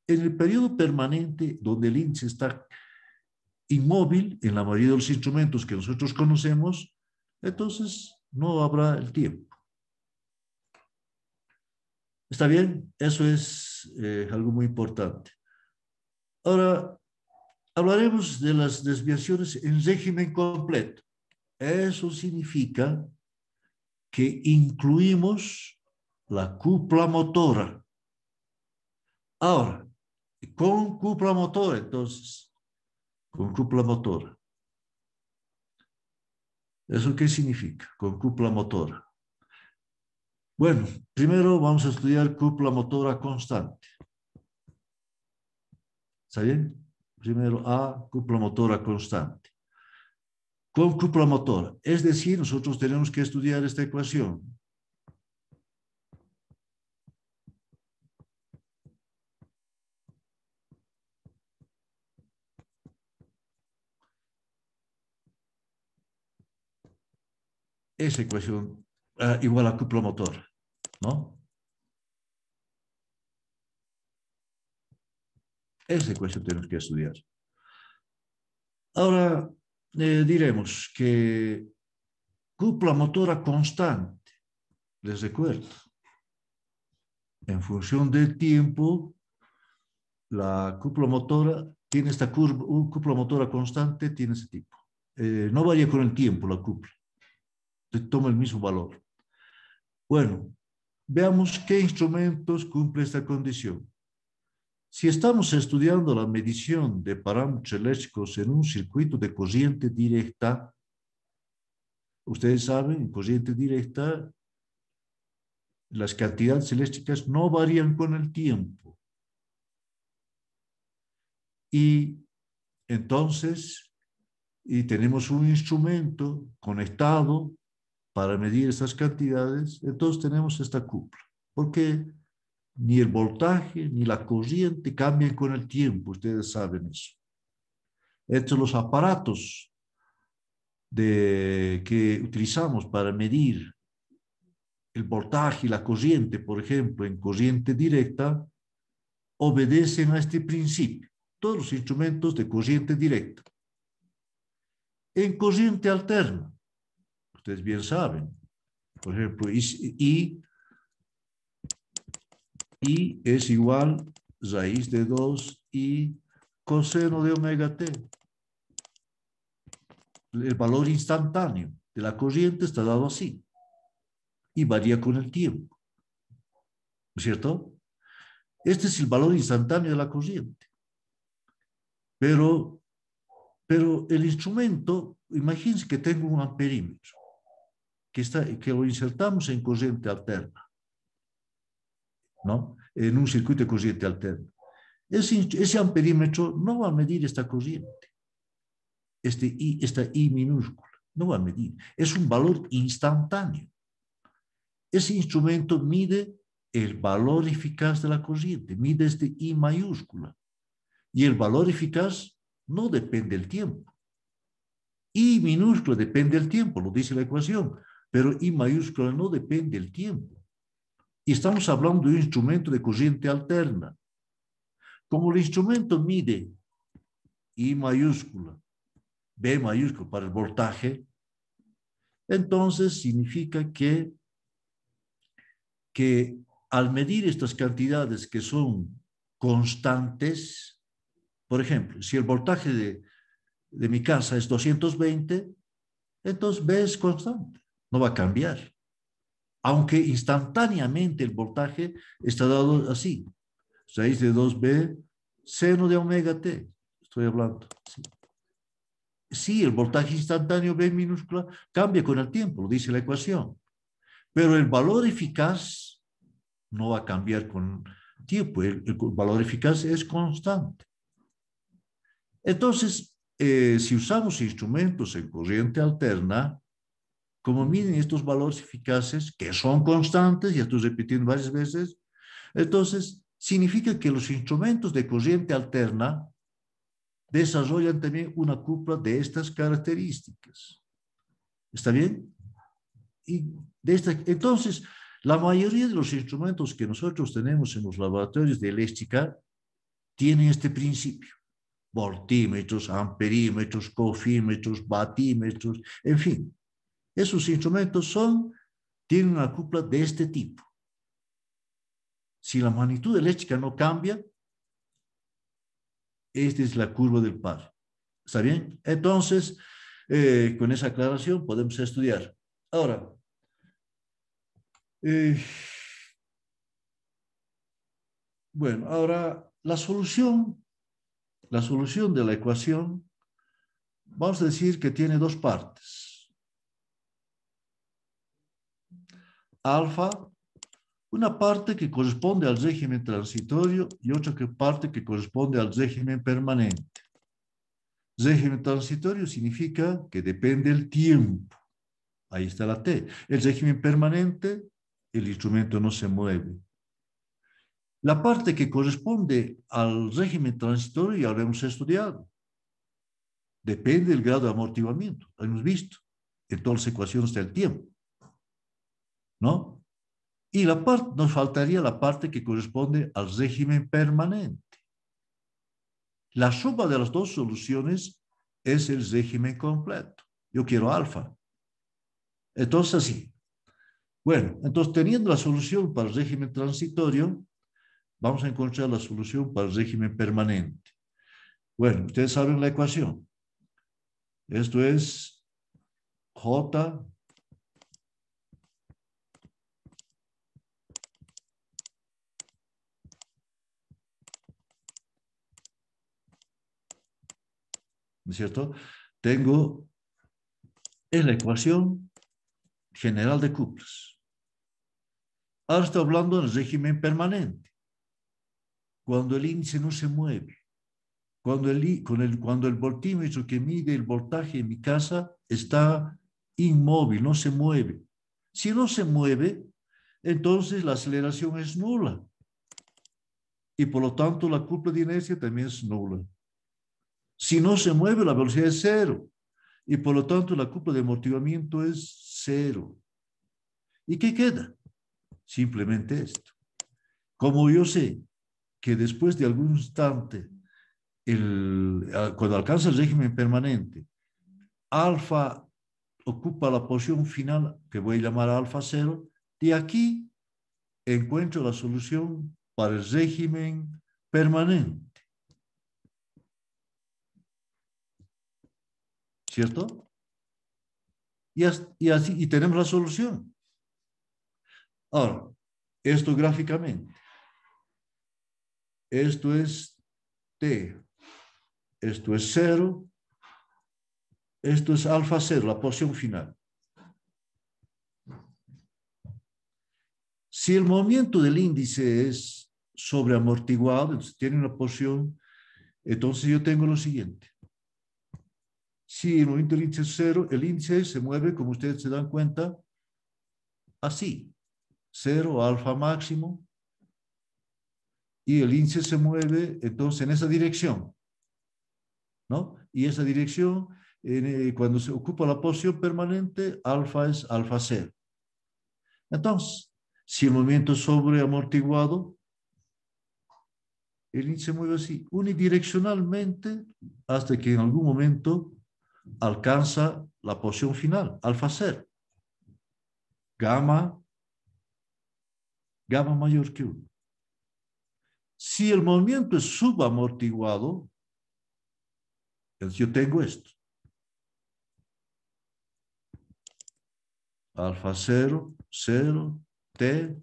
En el periodo permanente, donde el índice está inmóvil en la mayoría de los instrumentos que nosotros conocemos, entonces no habrá el tiempo. ¿Está bien? Eso es algo muy importante. Ahora, hablaremos de las desviaciones en régimen completo. Eso significa que incluimos la cúpula motora. Ahora, con cúpula motora, entonces, con cúpula motora. ¿Eso qué significa? Con cúpula motora. Bueno, primero vamos a estudiar cúpula motora constante. ¿Está bien? Primero A, cúpula motora constante. Con cúpula motora. Es decir, nosotros tenemos que estudiar esta ecuación. Esa ecuación igual a cúpula motora, ¿no? Esa ecuación tenemos que estudiar. Ahora diremos que cúpula motora constante, les recuerdo, en función del tiempo, la cúpula motora tiene esta curva, cúpula motora constante tiene ese tipo. No varía con el tiempo la cúpula, toma el mismo valor. Bueno, veamos qué instrumentos cumple esta condición. Si estamos estudiando la medición de parámetros eléctricos en un circuito de corriente directa, ustedes saben, en corriente directa, las cantidades eléctricas no varían con el tiempo. Y entonces, tenemos un instrumento conectado para medir estas cantidades, entonces tenemos esta cúpula. Porque ni el voltaje ni la corriente cambian con el tiempo, ustedes saben eso. Entre los aparatos que utilizamos para medir el voltaje y la corriente, por ejemplo, en corriente directa, obedecen a este principio. Todos los instrumentos de corriente directa. En corriente alterna, ustedes bien saben, por ejemplo, I es igual raíz de 2 y coseno de omega t. El valor instantáneo de la corriente está dado así y varía con el tiempo, ¿no es cierto? Este es el valor instantáneo de la corriente. Pero el instrumento, imagínense que tengo un amperímetro que lo insertamos en corriente alterna, ¿no? En un circuito de corriente alterna. Ese amperímetro no va a medir esta corriente, esta I minúscula, no va a medir. Es un valor instantáneo. Ese instrumento mide el valor eficaz de la corriente, mide este I mayúscula. Y el valor eficaz no depende del tiempo. I minúscula depende del tiempo, lo dice la ecuación, pero I mayúscula no depende del tiempo. Y estamos hablando de un instrumento de corriente alterna. Como el instrumento mide I mayúscula, B mayúscula para el voltaje, entonces significa que al medir estas cantidades que son constantes, por ejemplo, si el voltaje de mi casa es 220, entonces B es constante, no va a cambiar. Aunque instantáneamente el voltaje está dado así, 6 de 2B, seno de omega t, estoy hablando. Sí. Sí, el voltaje instantáneo B minúscula cambia con el tiempo, lo dice la ecuación, pero el valor eficaz no va a cambiar con tiempo, el valor eficaz es constante. Entonces, si usamos instrumentos en corriente alterna, como miden estos valores eficaces, que son constantes, ya estoy repitiendo varias veces, entonces significa que los instrumentos de corriente alterna desarrollan también una cupla de estas características. ¿Está bien? Entonces, la mayoría de los instrumentos que nosotros tenemos en los laboratorios de eléctrica tienen este principio. Voltímetros, amperímetros, cofímetros, batímetros, en fin. Esos instrumentos tienen una cupla de este tipo. Si la magnitud eléctrica no cambia, esta es la curva del par. ¿Está bien? Entonces, con esa aclaración podemos estudiar. Ahora, bueno, ahora la solución de la ecuación, vamos a decir que tiene dos partes. Alfa, una parte que corresponde al régimen transitorio y otra parte que corresponde al régimen permanente. Régimen transitorio significa que depende del tiempo. Ahí está la T. El régimen permanente, el instrumento no se mueve. La parte que corresponde al régimen transitorio ya lo hemos estudiado. Depende del grado de amortiguamiento. Lo hemos visto en todas las ecuaciones del tiempo. ¿No? Y nos faltaría la parte que corresponde al régimen permanente. La suma de las dos soluciones es el régimen completo. Yo quiero alfa. Entonces, así. Bueno, entonces teniendo la solución para el régimen transitorio, vamos a encontrar la solución para el régimen permanente. Bueno, ustedes saben la ecuación. Esto es J ¿no es cierto? Es la ecuación general de cuplas. Ahora estoy hablando del régimen permanente. Cuando el índice no se mueve. Cuando el voltímetro que mide el voltaje en mi casa está inmóvil, no se mueve. Si no se mueve, entonces la aceleración es nula. Y por lo tanto la cupla de inercia también es nula. Si no se mueve, la velocidad es cero. Y por lo tanto la cupla de amortiguamiento es cero. ¿Y qué queda? Simplemente esto. Como yo sé que después de algún instante, cuando alcanza el régimen permanente, alfa ocupa la posición final, que voy a llamar alfa cero, de aquí encuentro la solución para el régimen permanente. ¿Cierto? Y tenemos la solución. Ahora, esto gráficamente. Esto es T. Esto es cero. Esto es alfa cero, la posición final. Si el movimiento del índice es sobreamortiguado, entonces tiene una posición, entonces yo tengo lo siguiente. Si el movimiento del índice es cero, el índice se mueve, como ustedes se dan cuenta, así. Cero, alfa máximo. Y el índice se mueve, entonces, en esa dirección. ¿No? Y esa dirección, cuando se ocupa la posición permanente, alfa es alfa cero. Entonces, si el movimiento es sobreamortiguado, el índice se mueve así, unidireccionalmente, hasta que en algún momento alcanza la posición final, alfa cero. Gamma mayor que 1. Si el movimiento es subamortiguado, entonces yo tengo esto. Alfa 0, 0, T.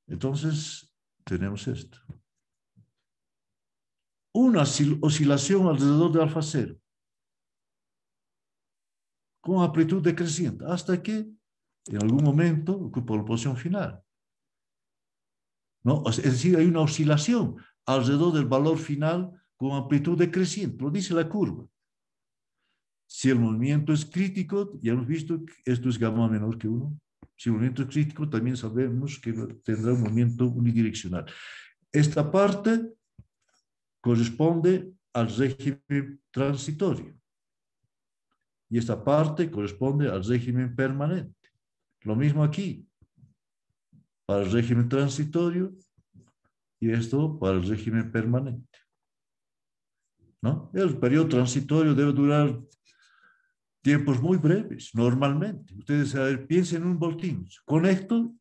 Entonces, tenemos esto. Una oscilación alrededor de alfa 0, con amplitud decreciente, hasta que en algún momento ocupa la posición final. ¿No? Es decir, hay una oscilación alrededor del valor final con amplitud decreciente, lo dice la curva. Si el movimiento es crítico, ya hemos visto que esto es gamma menor que 1. Si el movimiento es crítico, también sabemos que tendrá un movimiento unidireccional. Esta parte corresponde al régimen transitorio. Y esta parte corresponde al régimen permanente. Lo mismo aquí, para el régimen transitorio y esto para el régimen permanente. ¿No? El periodo transitorio debe durar tiempos muy breves, normalmente. Ustedes piensen en un voltímetro. Con esto,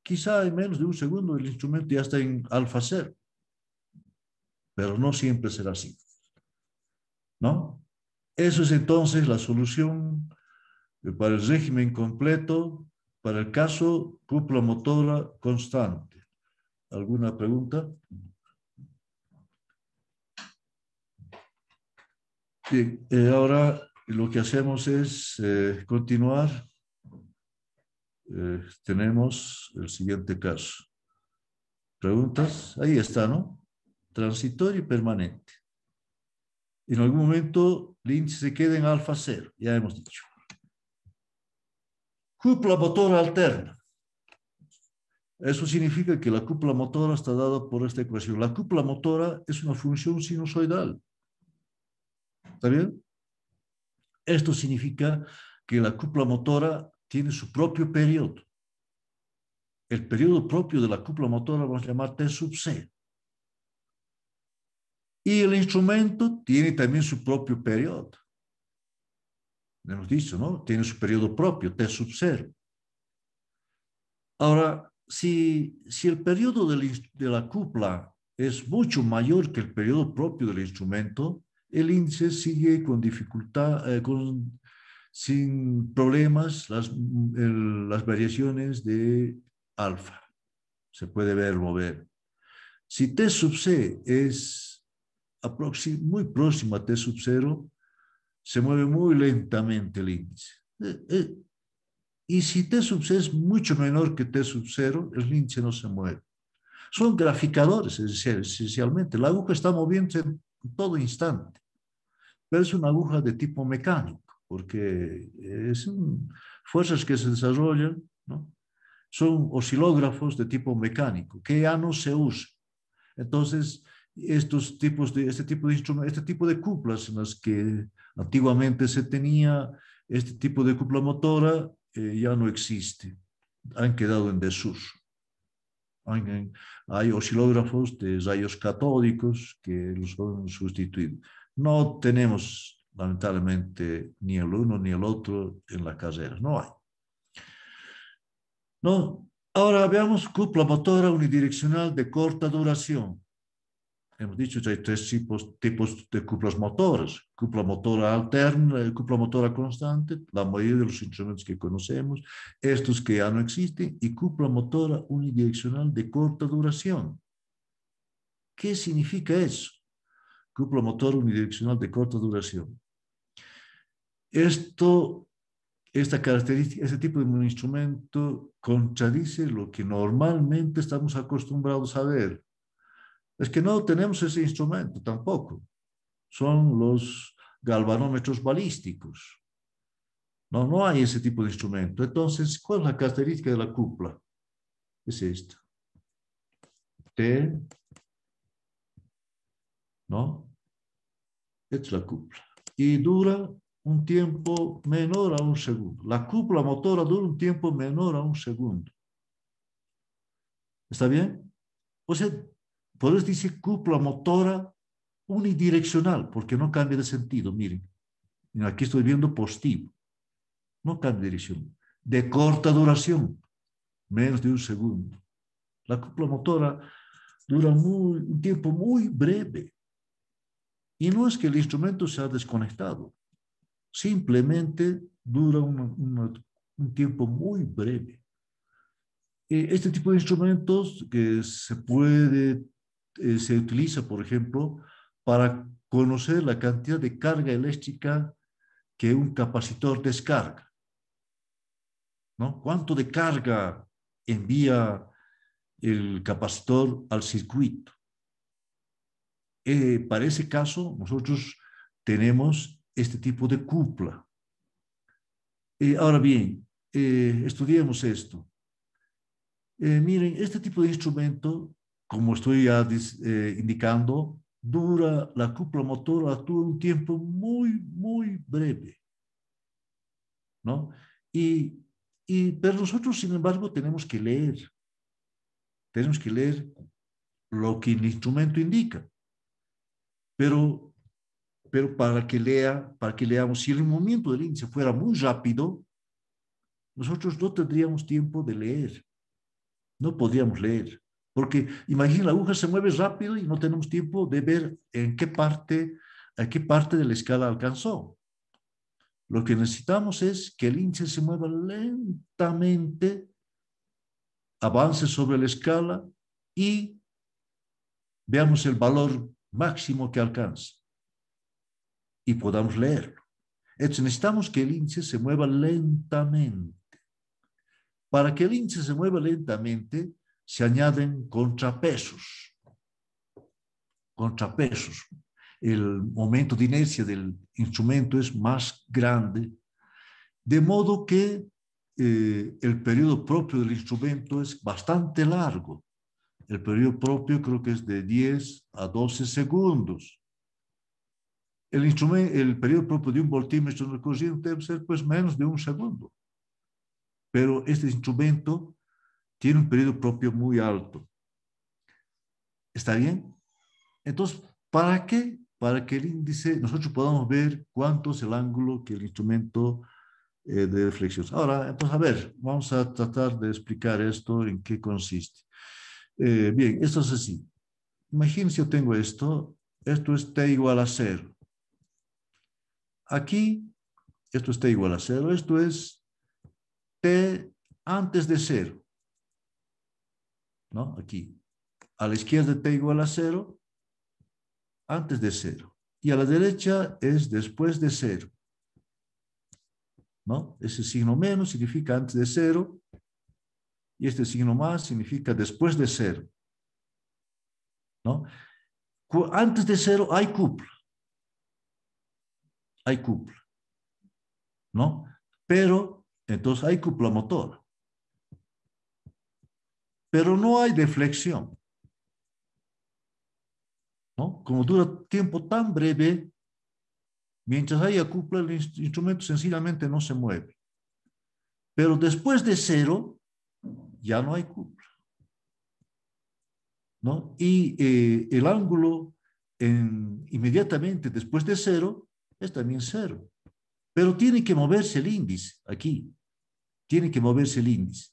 quizá en menos de un segundo el instrumento ya está en alfa cero. Pero no siempre será así. ¿No? Eso es entonces la solución para el régimen completo, para el caso cúpula motora constante. ¿Alguna pregunta? Bien, ahora lo que hacemos es continuar. Tenemos el siguiente caso. ¿Preguntas? Ahí está, ¿no? Transitorio y permanente. En algún momento el índice se queda en alfa cero, ya hemos dicho. Cúpula motora alterna. Eso significa que la cúpula motora está dada por esta ecuación. La cúpula motora es una función sinusoidal. ¿Está bien? Esto significa que la cúpula motora tiene su propio periodo. El periodo propio de la cúpula motora vamos a llamar T sub C. Y el instrumento tiene también su propio periodo. Hemos dicho, ¿no? Tiene su periodo propio, T sub 0. Ahora, si el periodo de la cúpula es mucho mayor que el periodo propio del instrumento, el índice sigue con dificultad, sin problemas, las variaciones de alfa. Se puede ver, mover. Si T sub C es muy próximo a T sub 0, se mueve muy lentamente el índice. Y si T sub C es mucho menor que T sub 0, el índice no se mueve. Son graficadores, esencialmente. La aguja está moviéndose en todo instante, pero es una aguja de tipo mecánico, porque son fuerzas que se desarrollan, ¿no? Son oscilógrafos de tipo mecánico, que ya no se usan. Entonces, este tipo de instrumentos, este tipo de cúpulas en las que antiguamente se tenía este tipo de cúpula motora, ya no existe. Han quedado en desuso. Hay oscilógrafos de rayos catódicos que los han sustituido. No tenemos, lamentablemente, ni el uno ni el otro en la carrera. No hay. No. Ahora veamos cúpula motora unidireccional de corta duración. Hemos dicho que hay tres tipos de cúpulas motoras. Cúpula motora alterna, cúpula motora constante, la mayoría de los instrumentos que conocemos, estos que ya no existen, y cúpula motora unidireccional de corta duración. ¿Qué significa eso? Cúpula motora unidireccional de corta duración. Esta característica, este tipo de instrumento contradice lo que normalmente estamos acostumbrados a ver. Es que no tenemos ese instrumento tampoco. Son los galvanómetros balísticos. No hay ese tipo de instrumento. Entonces, ¿cuál es la característica de la cúpula? Es esta. T, ¿no? Esta es la cúpula. Y dura un tiempo menor a un segundo. La cúpula motora dura un tiempo menor a un segundo. ¿Está bien? O sea, por eso dice cúpula motora unidireccional, porque no cambia de sentido. Miren, aquí estoy viendo positivo, no cambia de dirección. De corta duración, menos de un segundo. La cúpula motora dura un tiempo muy breve. Y no es que el instrumento se ha desconectado, simplemente dura un tiempo muy breve. Este tipo de instrumentos que se utiliza, por ejemplo, para conocer la cantidad de carga eléctrica que un capacitor descarga, ¿no? ¿Cuánto de carga envía el capacitor al circuito? Para ese caso, nosotros tenemos este tipo de cúpula. Ahora bien, estudiemos esto. Miren, este tipo de instrumento, como estoy ya indicando, la cúpula motora actúa un tiempo muy, muy breve, ¿no? Pero nosotros, sin embargo, tenemos que leer lo que el instrumento indica, pero para que leamos, si el movimiento del índice fuera muy rápido, nosotros no tendríamos tiempo de leer, no podríamos leer, porque imagina, la aguja se mueve rápido y no tenemos tiempo de ver a qué parte de la escala alcanzó. Lo que necesitamos es que el índice se mueva lentamente, avance sobre la escala y veamos el valor máximo que alcanza y podamos leerlo. Entonces necesitamos que el índice se mueva lentamente. Para que el índice se mueva lentamente, se añaden contrapesos. Contrapesos. El momento de inercia del instrumento es más grande, de modo que el periodo propio del instrumento es bastante largo. El periodo propio creo que es de 10 a 12 segundos. El periodo propio de un voltímetro de corriente debe ser pues menos de un segundo. Pero este instrumento tiene un periodo propio muy alto. ¿Está bien? Entonces, ¿para qué? Para que el índice, nosotros podamos ver cuánto es el ángulo que el instrumento de flexión. Ahora, entonces, a ver, vamos a tratar de explicar esto, en qué consiste. Bien, esto es así. Imagínense, yo tengo esto es t igual a 0. Aquí, esto es t igual a 0, esto es t antes de 0, ¿no? Aquí, a la izquierda t igual a 0, antes de 0. Y a la derecha es después de 0, ¿no? Ese signo menos significa antes de 0 y este signo más significa después de 0, ¿no? Antes de 0 hay cúpula, ¿no? Pero, entonces hay cúpula motora, pero no hay deflexión, ¿no? Como dura tiempo tan breve, mientras haya cúpula, el instrumento sencillamente no se mueve. Pero después de 0, ya no hay cúpula, ¿no? Y el ángulo inmediatamente después de 0 es también 0. Pero tiene que moverse el índice aquí. Tiene que moverse el índice.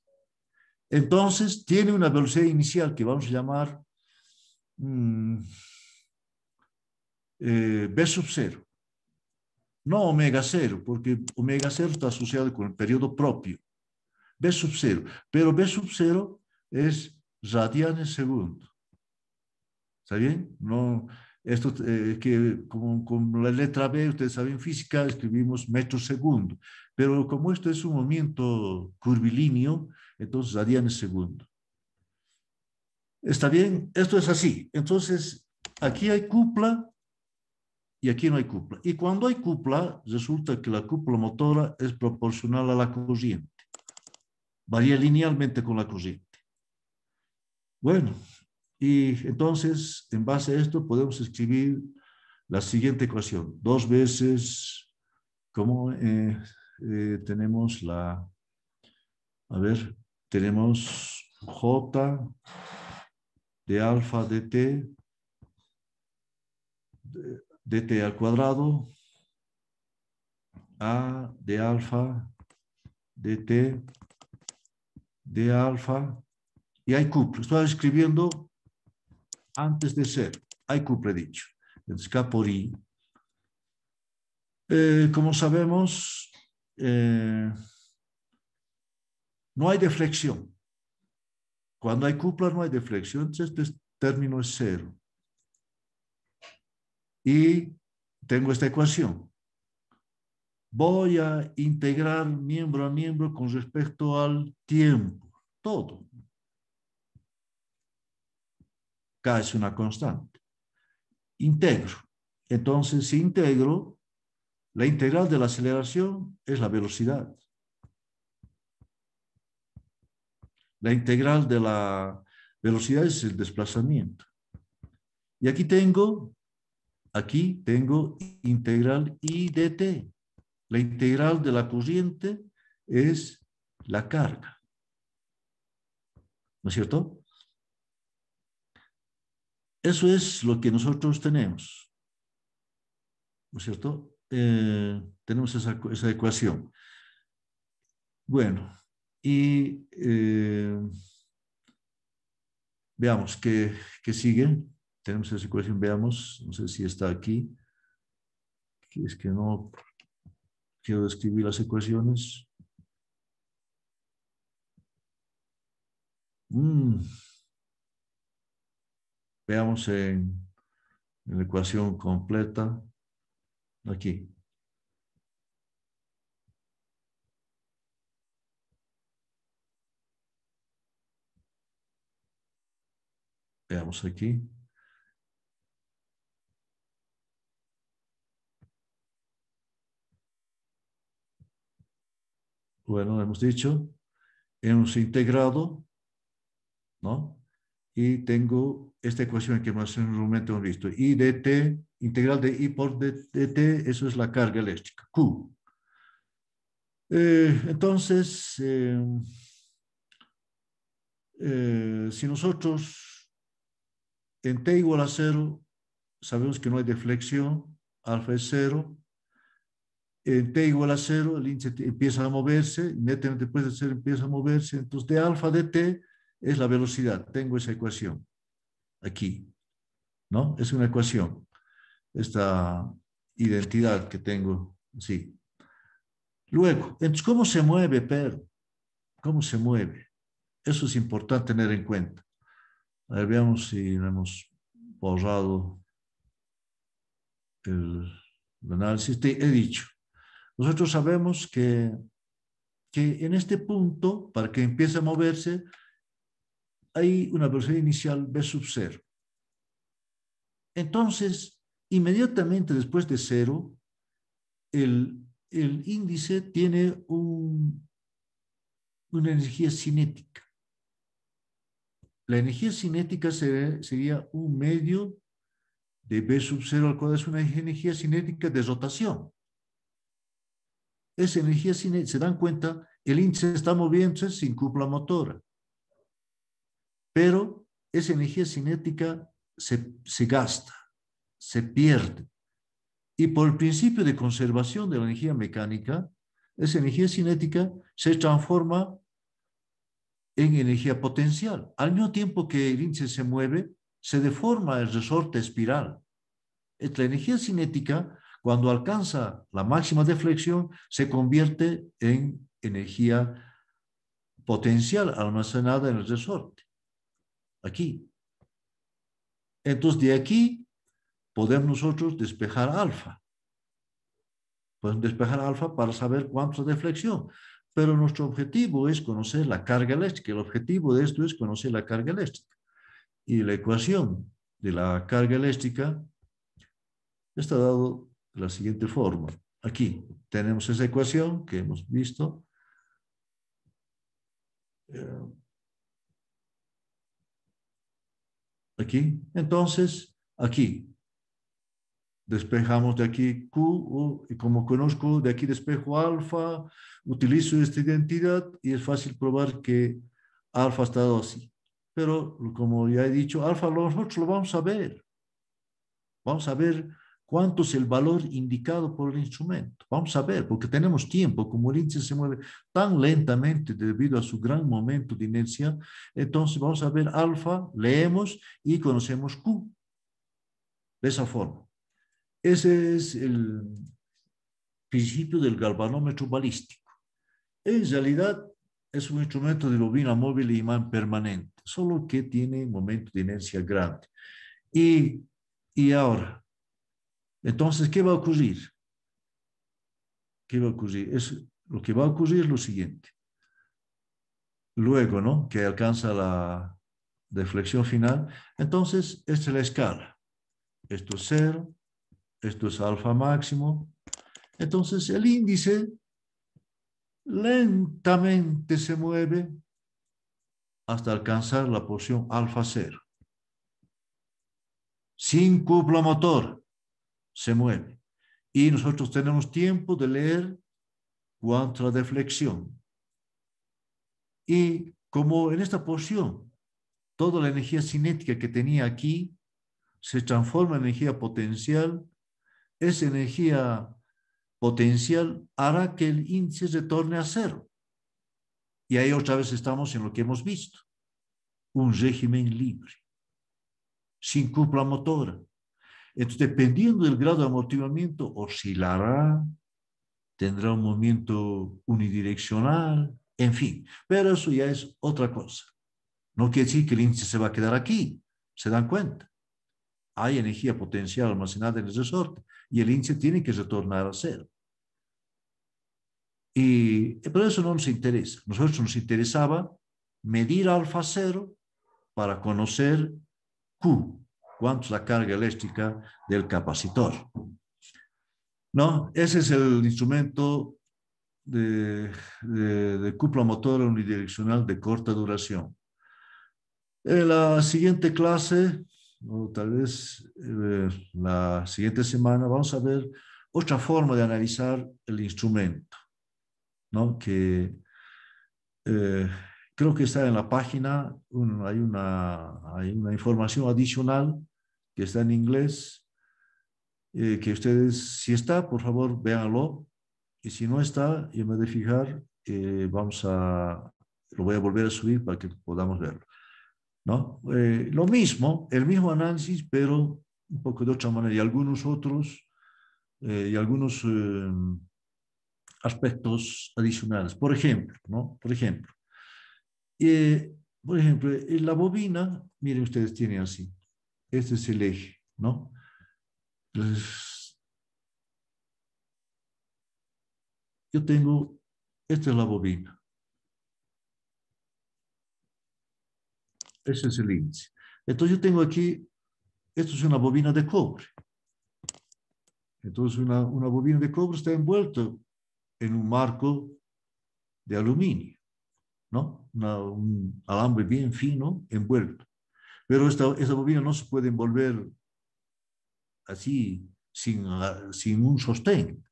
Entonces, tiene una velocidad inicial que vamos a llamar B sub 0. No omega 0, porque omega 0 está asociado con el periodo propio. B sub 0. Pero B sub 0 es radianes segundo. ¿Está bien? No, esto que con la letra B, ustedes saben, física escribimos metros segundo. Pero como esto es un movimiento curvilíneo, entonces radianes segundo. ¿Está bien? Esto es así. Entonces, aquí hay cúpula y aquí no hay cúpula. Y cuando hay cúpula, resulta que la cúpula motora es proporcional a la corriente. Varía linealmente con la corriente. Bueno, y entonces, en base a esto, podemos escribir la siguiente ecuación. 2 veces, como tenemos tenemos J de alfa dt al cuadrado, a de alfa dt de alfa, y hay Q. Estoy escribiendo antes de ser. Hay Q predicho. Entonces, K por I. Como sabemos, no hay deflexión. Cuando hay cupla no hay deflexión, entonces este término es cero. Y tengo esta ecuación. Voy a integrar miembro a miembro con respecto al tiempo. Todo. K es una constante. Integro. Entonces, si integro, la integral de la aceleración es la velocidad. La integral de la velocidad es el desplazamiento. Y aquí tengo integral I dt. La integral de la corriente es la carga. ¿No es cierto? Eso es lo que nosotros tenemos. ¿No es cierto? Tenemos esa ecuación. Bueno, y veamos qué sigue. Tenemos esa ecuación, veamos. No sé si está aquí. Es que no quiero escribir las ecuaciones. Veamos en la ecuación completa. Aquí. Veamos aquí. Bueno, hemos dicho, hemos integrado, ¿no? Y tengo esta ecuación que más en un momento hemos visto. I dt, integral de I por dt, eso es la carga eléctrica, Q. Entonces, si nosotros en t igual a 0, sabemos que no hay deflexión, alfa es 0. En t igual a 0, el índice empieza a moverse, inmediatamente después de 0 empieza a moverse, entonces de alfa de t es la velocidad. Tengo esa ecuación aquí, ¿no? Es una ecuación, esta identidad que tengo, sí. Luego, entonces, ¿cómo se mueve, Pedro? ¿Cómo se mueve? Eso es importante tener en cuenta. A ver, veamos si lo hemos borrado el análisis. Te he dicho, nosotros sabemos que en este punto, para que empiece a moverse, hay una velocidad inicial v sub 0. Entonces, inmediatamente después de 0, el índice tiene una energía cinética. La energía cinética sería un medio de v sub 0 al cuadrado, es una energía cinética de rotación. Esa energía cinética, se dan cuenta, el índice está moviéndose sin cúpula motora. Pero esa energía cinética se gasta, se pierde. Y por el principio de conservación de la energía mecánica, esa energía cinética se transforma en energía potencial. Al mismo tiempo que el índice se mueve, se deforma el resorte espiral. La energía cinética, cuando alcanza la máxima deflexión, se convierte en energía potencial almacenada en el resorte. Aquí. Entonces, de aquí podemos nosotros despejar alfa. Podemos despejar alfa para saber cuánto es deflexión. Pero nuestro objetivo es conocer la carga eléctrica. El objetivo de esto es conocer la carga eléctrica. Y la ecuación de la carga eléctrica está dado de la siguiente forma. Aquí tenemos esa ecuación que hemos visto. Aquí. Entonces, aquí despejamos de aquí Q, y como conozco de aquí despejo alfa, utilizo esta identidad y es fácil probar que alfa está dado así. pero como ya he dicho, alfa nosotros lo vamos a ver. Vamos a ver cuánto es el valor indicado por el instrumento. Vamos a ver, porque tenemos tiempo. Como el índice se mueve tan lentamente debido a su gran momento de inercia, entonces vamos a ver alfa, leemos y conocemos Q. De esa forma. Ese es el principio del galvanómetro balístico. En realidad es un instrumento de bobina móvil e imán permanente, solo que tiene momento de inercia grande. Y ahora, entonces, ¿qué va a ocurrir? ¿Qué va a ocurrir? Lo que va a ocurrir es lo siguiente. Luego, ¿no? Que alcanza la deflexión final. Entonces, esta es la escala. Esto es 0, esto es alfa máximo. Entonces, el índice lentamente se mueve hasta alcanzar la posición alfa 0. Sin cúpula motor, se mueve. Y nosotros tenemos tiempo de leer cuánto la deflexión. Y como en esta porción, toda la energía cinética que tenía aquí se transforma en energía potencial, esa energía potencial hará que el índice retorne a 0. Y ahí otra vez estamos en lo que hemos visto, un régimen libre, sin cúpula motora. Entonces, dependiendo del grado de amortiguamiento, oscilará, tendrá un movimiento unidireccional, en fin, pero eso ya es otra cosa. No quiere decir que el índice se va a quedar aquí, ¿se dan cuenta? Hay energía potencial almacenada en el resorte y el índice tiene que retornar a 0. Pero eso no nos interesa. Nosotros nos interesaba medir alfa 0 para conocer Q, cuánto es la carga eléctrica del capacitor. ¿No? Ese es el instrumento de cúpula motora unidireccional de corta duración. En la siguiente clase, o tal vez la siguiente semana, vamos a ver otra forma de analizar el instrumento, ¿no? Que creo que está en la página, hay una información adicional que está en inglés, que ustedes, si está, por favor, véanlo, y si no está, y me de fijar, lo voy a volver a subir para que podamos verlo, ¿no? Lo mismo, el mismo análisis, pero un poco de otra manera, y algunos otros, y algunos aspectos adicionales. Por ejemplo, ¿no? Por ejemplo, en la bobina, miren ustedes, tienen así, este es el eje, ¿no? Entonces, yo tengo, esta es la bobina, ese es el índice. Entonces yo tengo aquí, esto es una bobina de cobre. Entonces una bobina de cobre está envuelta en un marco de aluminio, ¿no? Un alambre bien fino envuelto. Pero esta bobina no se puede envolver así sin un sostén.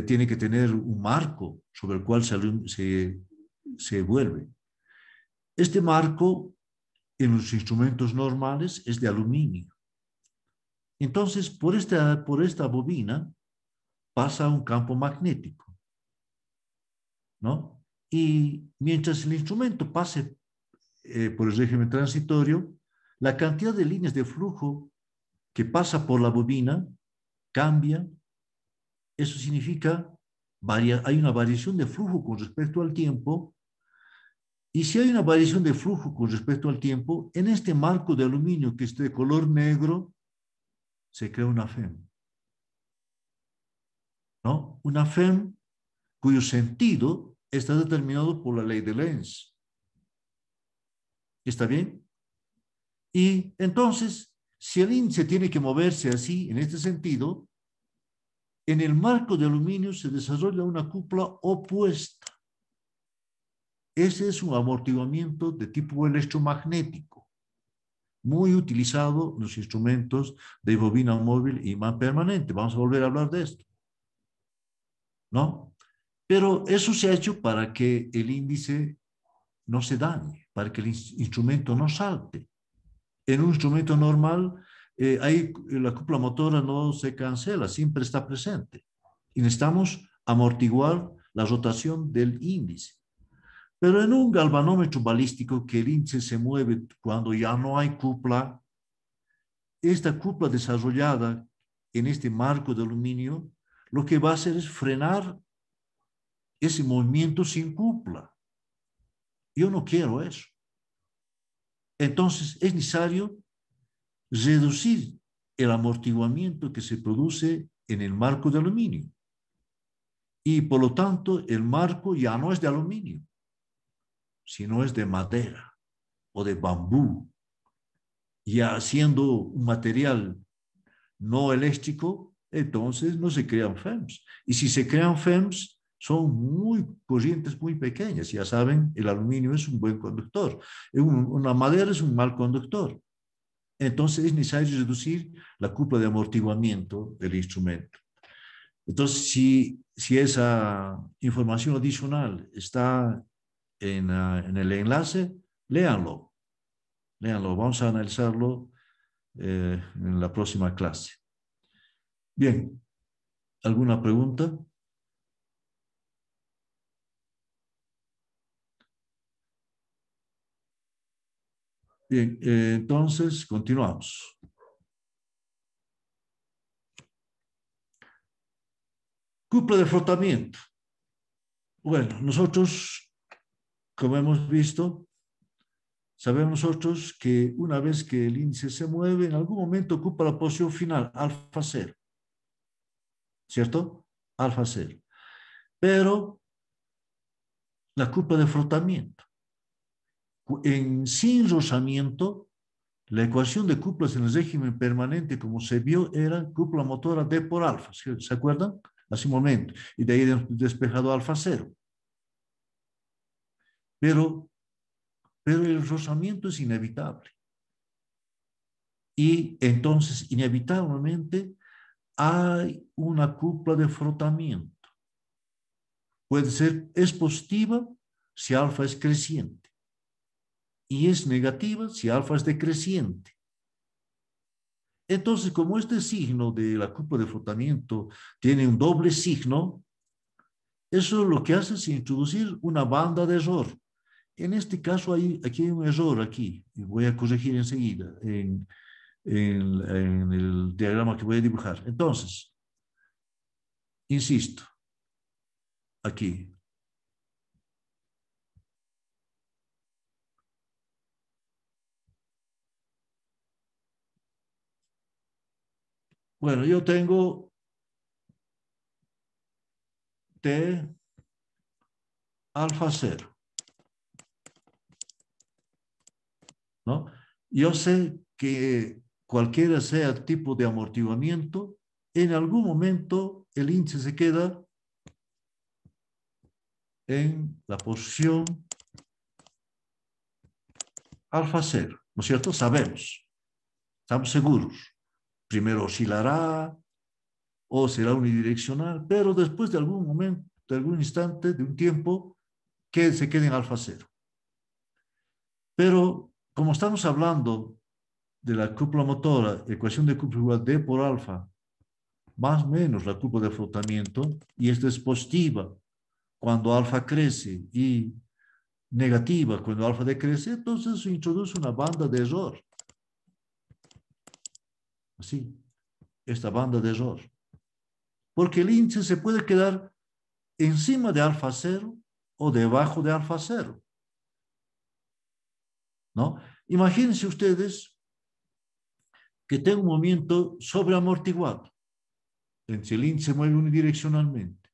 Tiene que tener un marco sobre el cual se vuelve. Este marco en los instrumentos normales es de aluminio. Entonces, por esta bobina pasa un campo magnético, ¿no? Y mientras el instrumento pase por el régimen transitorio, la cantidad de líneas de flujo que pasa por la bobina cambia. Eso significa hay una variación de flujo con respecto al tiempo. Y si hay una variación de flujo con respecto al tiempo, en este marco de aluminio que es de color negro, se crea una FEM, ¿no? Una FEM cuyo sentido está determinado por la ley de Lenz. ¿Está bien? Y entonces, si el índice tiene que moverse así, en este sentido, en el marco de aluminio se desarrolla una cúpula opuesta. Ese es un amortiguamiento de tipo electromagnético, muy utilizado en los instrumentos de bobina móvil y imán permanente. Vamos a volver a hablar de esto, ¿no? Pero eso se ha hecho para que el índice no se dañe, para que el instrumento no salte. En un instrumento normal, ahí la cúpula motora no se cancela, siempre está presente. Y necesitamos amortiguar la rotación del índice. Pero en un galvanómetro balístico que el índice se mueve cuando ya no hay cúpula, esta cúpula desarrollada en este marco de aluminio, lo que va a hacer es frenar ese movimiento sin cúpula. Yo no quiero eso. Entonces es necesario reducir el amortiguamiento que se produce en el marco de aluminio. Y por lo tanto, el marco ya no es de aluminio, sino es de madera o de bambú, ya siendo un material no eléctrico, entonces no se crean FEMS. Y si se crean FEMS, son muy corrientes muy pequeñas. Ya saben, el aluminio es un buen conductor. Una madera es un mal conductor. Entonces es necesario reducir la cúpula de amortiguamiento del instrumento. Entonces, si esa información adicional está en el enlace, léanlo. Léanlo. Vamos a analizarlo en la próxima clase. Bien, ¿alguna pregunta? Bien, entonces continuamos. Cúpula de frotamiento. Bueno, nosotros, como hemos visto, sabemos nosotros que una vez que el índice se mueve, en algún momento ocupa la posición final, alfa cero. ¿Cierto? Alfa cero. Pero la cúpula de frotamiento, sin rozamiento, la ecuación de cúpulas en el régimen permanente, como se vio, era cúpula motora D por alfa. ¿Se acuerdan? Hace un momento. Y de ahí despejado alfa cero. Pero el rozamiento es inevitable. Y entonces, inevitablemente, hay una cúpula de frotamiento. Es positiva si alfa es creciente. Y es negativa si alfa es decreciente. Entonces, como este signo de la cúpula de frotamiento tiene un doble signo, eso lo que hace es introducir una banda de error. En este caso, aquí hay un error aquí, y voy a corregir enseguida en el diagrama que voy a dibujar. Entonces, insisto, aquí. Bueno, yo tengo T alfa cero, ¿no? Yo sé que cualquiera sea el tipo de amortiguamiento, en algún momento el índice se queda en la posición alfa cero, ¿no es cierto? Sabemos, estamos seguros. Primero oscilará o será unidireccional, pero después de algún momento, de algún instante, de un tiempo, que se quede en alfa cero. Pero como estamos hablando de la cúpula motora, ecuación de cúpula igual D por alfa, más o menos la cúpula de flotamiento, y esta es positiva cuando alfa crece y negativa cuando alfa decrece, entonces se introduce una banda de error. Así, esta banda de error. Porque el índice se puede quedar encima de alfa cero o debajo de alfa cero, ¿no? Imagínense ustedes que tenga un movimiento sobreamortiguado. Si el índice se mueve unidireccionalmente.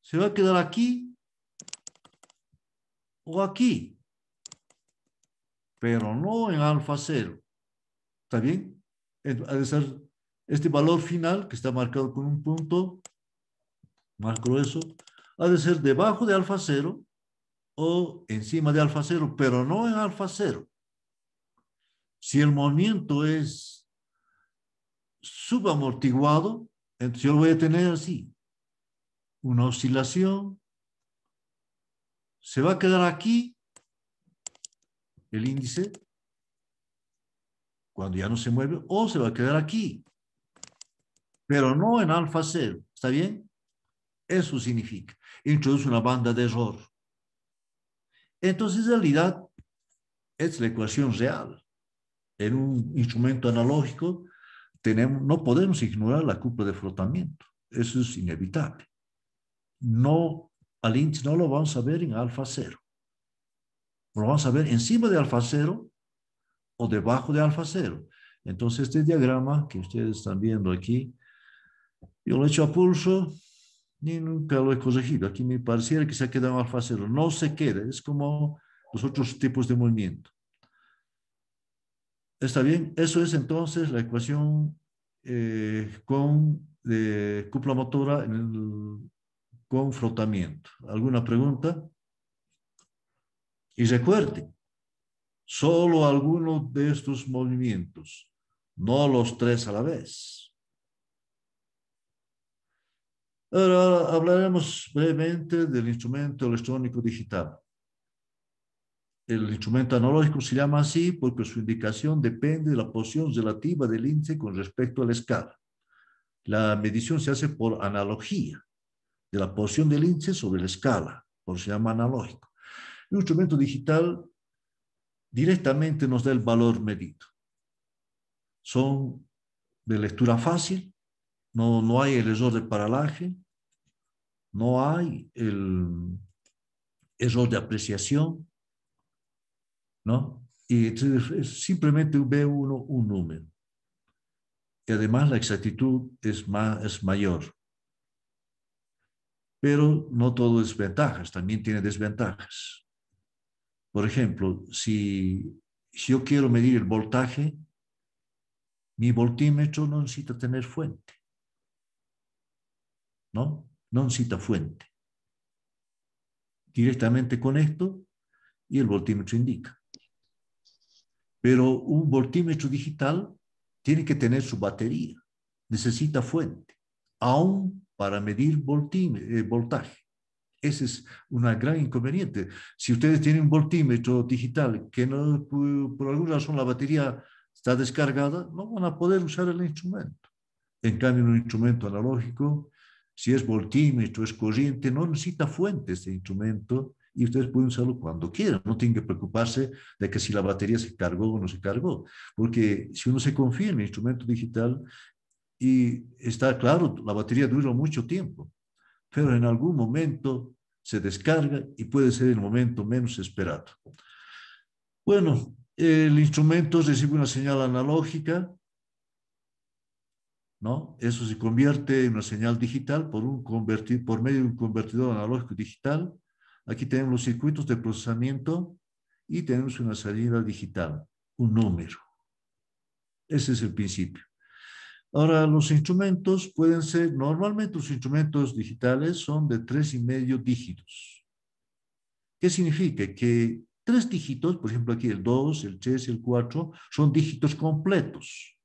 Se va a quedar aquí o aquí, pero no en alfa cero. ¿Está bien? Ha de ser este valor final, que está marcado con un punto más grueso, ha de ser debajo de alfa cero o encima de alfa cero, pero no en alfa cero. Si el movimiento es subamortiguado, entonces yo lo voy a tener así, una oscilación se va a quedar aquí el índice cuando ya no se mueve, o se va a quedar aquí, pero no en alfa cero. ¿Está bien? Eso significa. Introduce una banda de error. Entonces, en realidad, es la ecuación real. En un instrumento analógico, no podemos ignorar la cúpula de flotamiento. Eso es inevitable. No, al índice no lo vamos a ver en alfa cero. Lo vamos a ver encima de alfa cero o debajo de alfa cero. Entonces, este diagrama que ustedes están viendo aquí, yo lo he hecho a pulso y nunca lo he corregido. Aquí me pareciera que se ha quedado en alfa cero. No se queda, es como los otros tipos de movimiento. ¿Está bien? Eso es entonces la ecuación de cúpula motora con frotamiento. ¿Alguna pregunta? Y recuerden, solo alguno de estos movimientos, no los tres a la vez. Ahora hablaremos brevemente del instrumento electrónico digital. El instrumento analógico se llama así porque su indicación depende de la posición relativa del índice con respecto a la escala. La medición se hace por analogía de la posición del índice sobre la escala, por eso se llama analógico. Un instrumento digital directamente nos da el valor medido. Son de lectura fácil, no hay el error de paralaje, no hay el error de apreciación, ¿no? Y entonces simplemente ve uno un número. Y además la exactitud es mayor. Pero no todo es ventajas, también tiene desventajas. Por ejemplo, si yo quiero medir el voltaje, mi voltímetro no necesita tener fuente, ¿no? No necesita fuente. Directamente conecto y el voltímetro indica. Pero un voltímetro digital tiene que tener su batería, necesita fuente, aún para medir voltaje. Ese es una gran inconveniente. Si ustedes tienen un voltímetro digital que no, por alguna razón la batería está descargada, no van a poder usar el instrumento. En cambio, un instrumento analógico, si es voltímetro, es corriente, no necesita fuente este instrumento y ustedes pueden usarlo cuando quieran. No tienen que preocuparse de que si la batería se cargó o no se cargó, porque si uno se confía en el instrumento digital y está claro, la batería dura mucho tiempo, pero en algún momento se descarga y puede ser el momento menos esperado. Bueno, el instrumento recibe una señal analógica, ¿no? Eso se convierte en una señal digital por medio de un convertidor analógico digital. Aquí tenemos los circuitos de procesamiento y tenemos una salida digital, un número. Ese es el principio. Ahora, los instrumentos pueden ser, normalmente los instrumentos digitales son de 3,5 dígitos. ¿Qué significa? Que 3 dígitos, por ejemplo aquí el 2, el 3, el 4, son dígitos completos.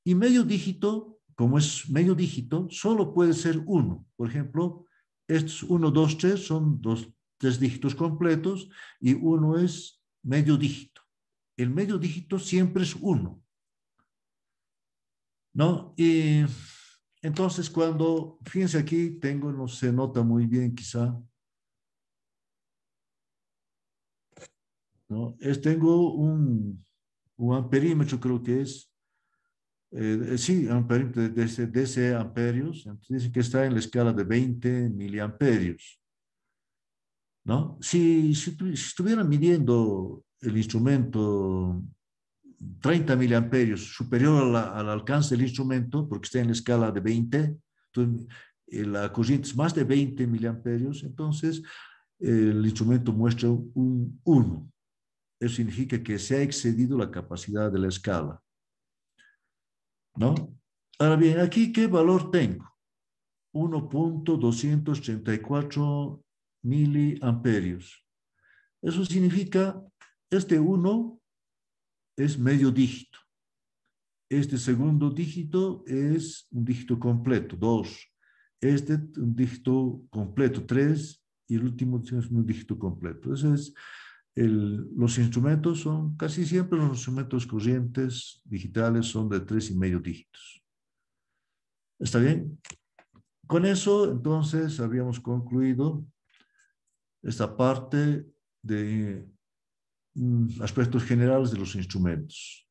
Y medio dígito, como es medio dígito, solo puede ser 1. Por ejemplo, estos 1, 2, 3 son 3 dígitos completos y 1 es medio dígito. El medio dígito siempre es 1. ¿No? Y entonces fíjense aquí, no se nota muy bien quizá, ¿no? Tengo un amperímetro, creo que es, sí, amperímetro de DC amperios, entonces dice que está en la escala de 20 miliamperios, ¿no? Si estuvieran midiendo el instrumento 30 miliamperios, superior al alcance del instrumento, porque está en la escala de 20, entonces la corriente es más de 20 miliamperios, entonces el instrumento muestra un 1. Eso significa que se ha excedido la capacidad de la escala, ¿no? Ahora bien, aquí, ¿qué valor tengo? 1.234 miliamperios. Eso significa, este 1 es medio dígito. Este segundo dígito es un dígito completo, 2. Este un dígito completo, 3. y el último es un dígito completo. Los instrumentos son, casi siempre los instrumentos corrientes digitales son de 3,5 dígitos. ¿Está bien? Con eso, entonces, habíamos concluido esta parte de aspectos generales de los instrumentos.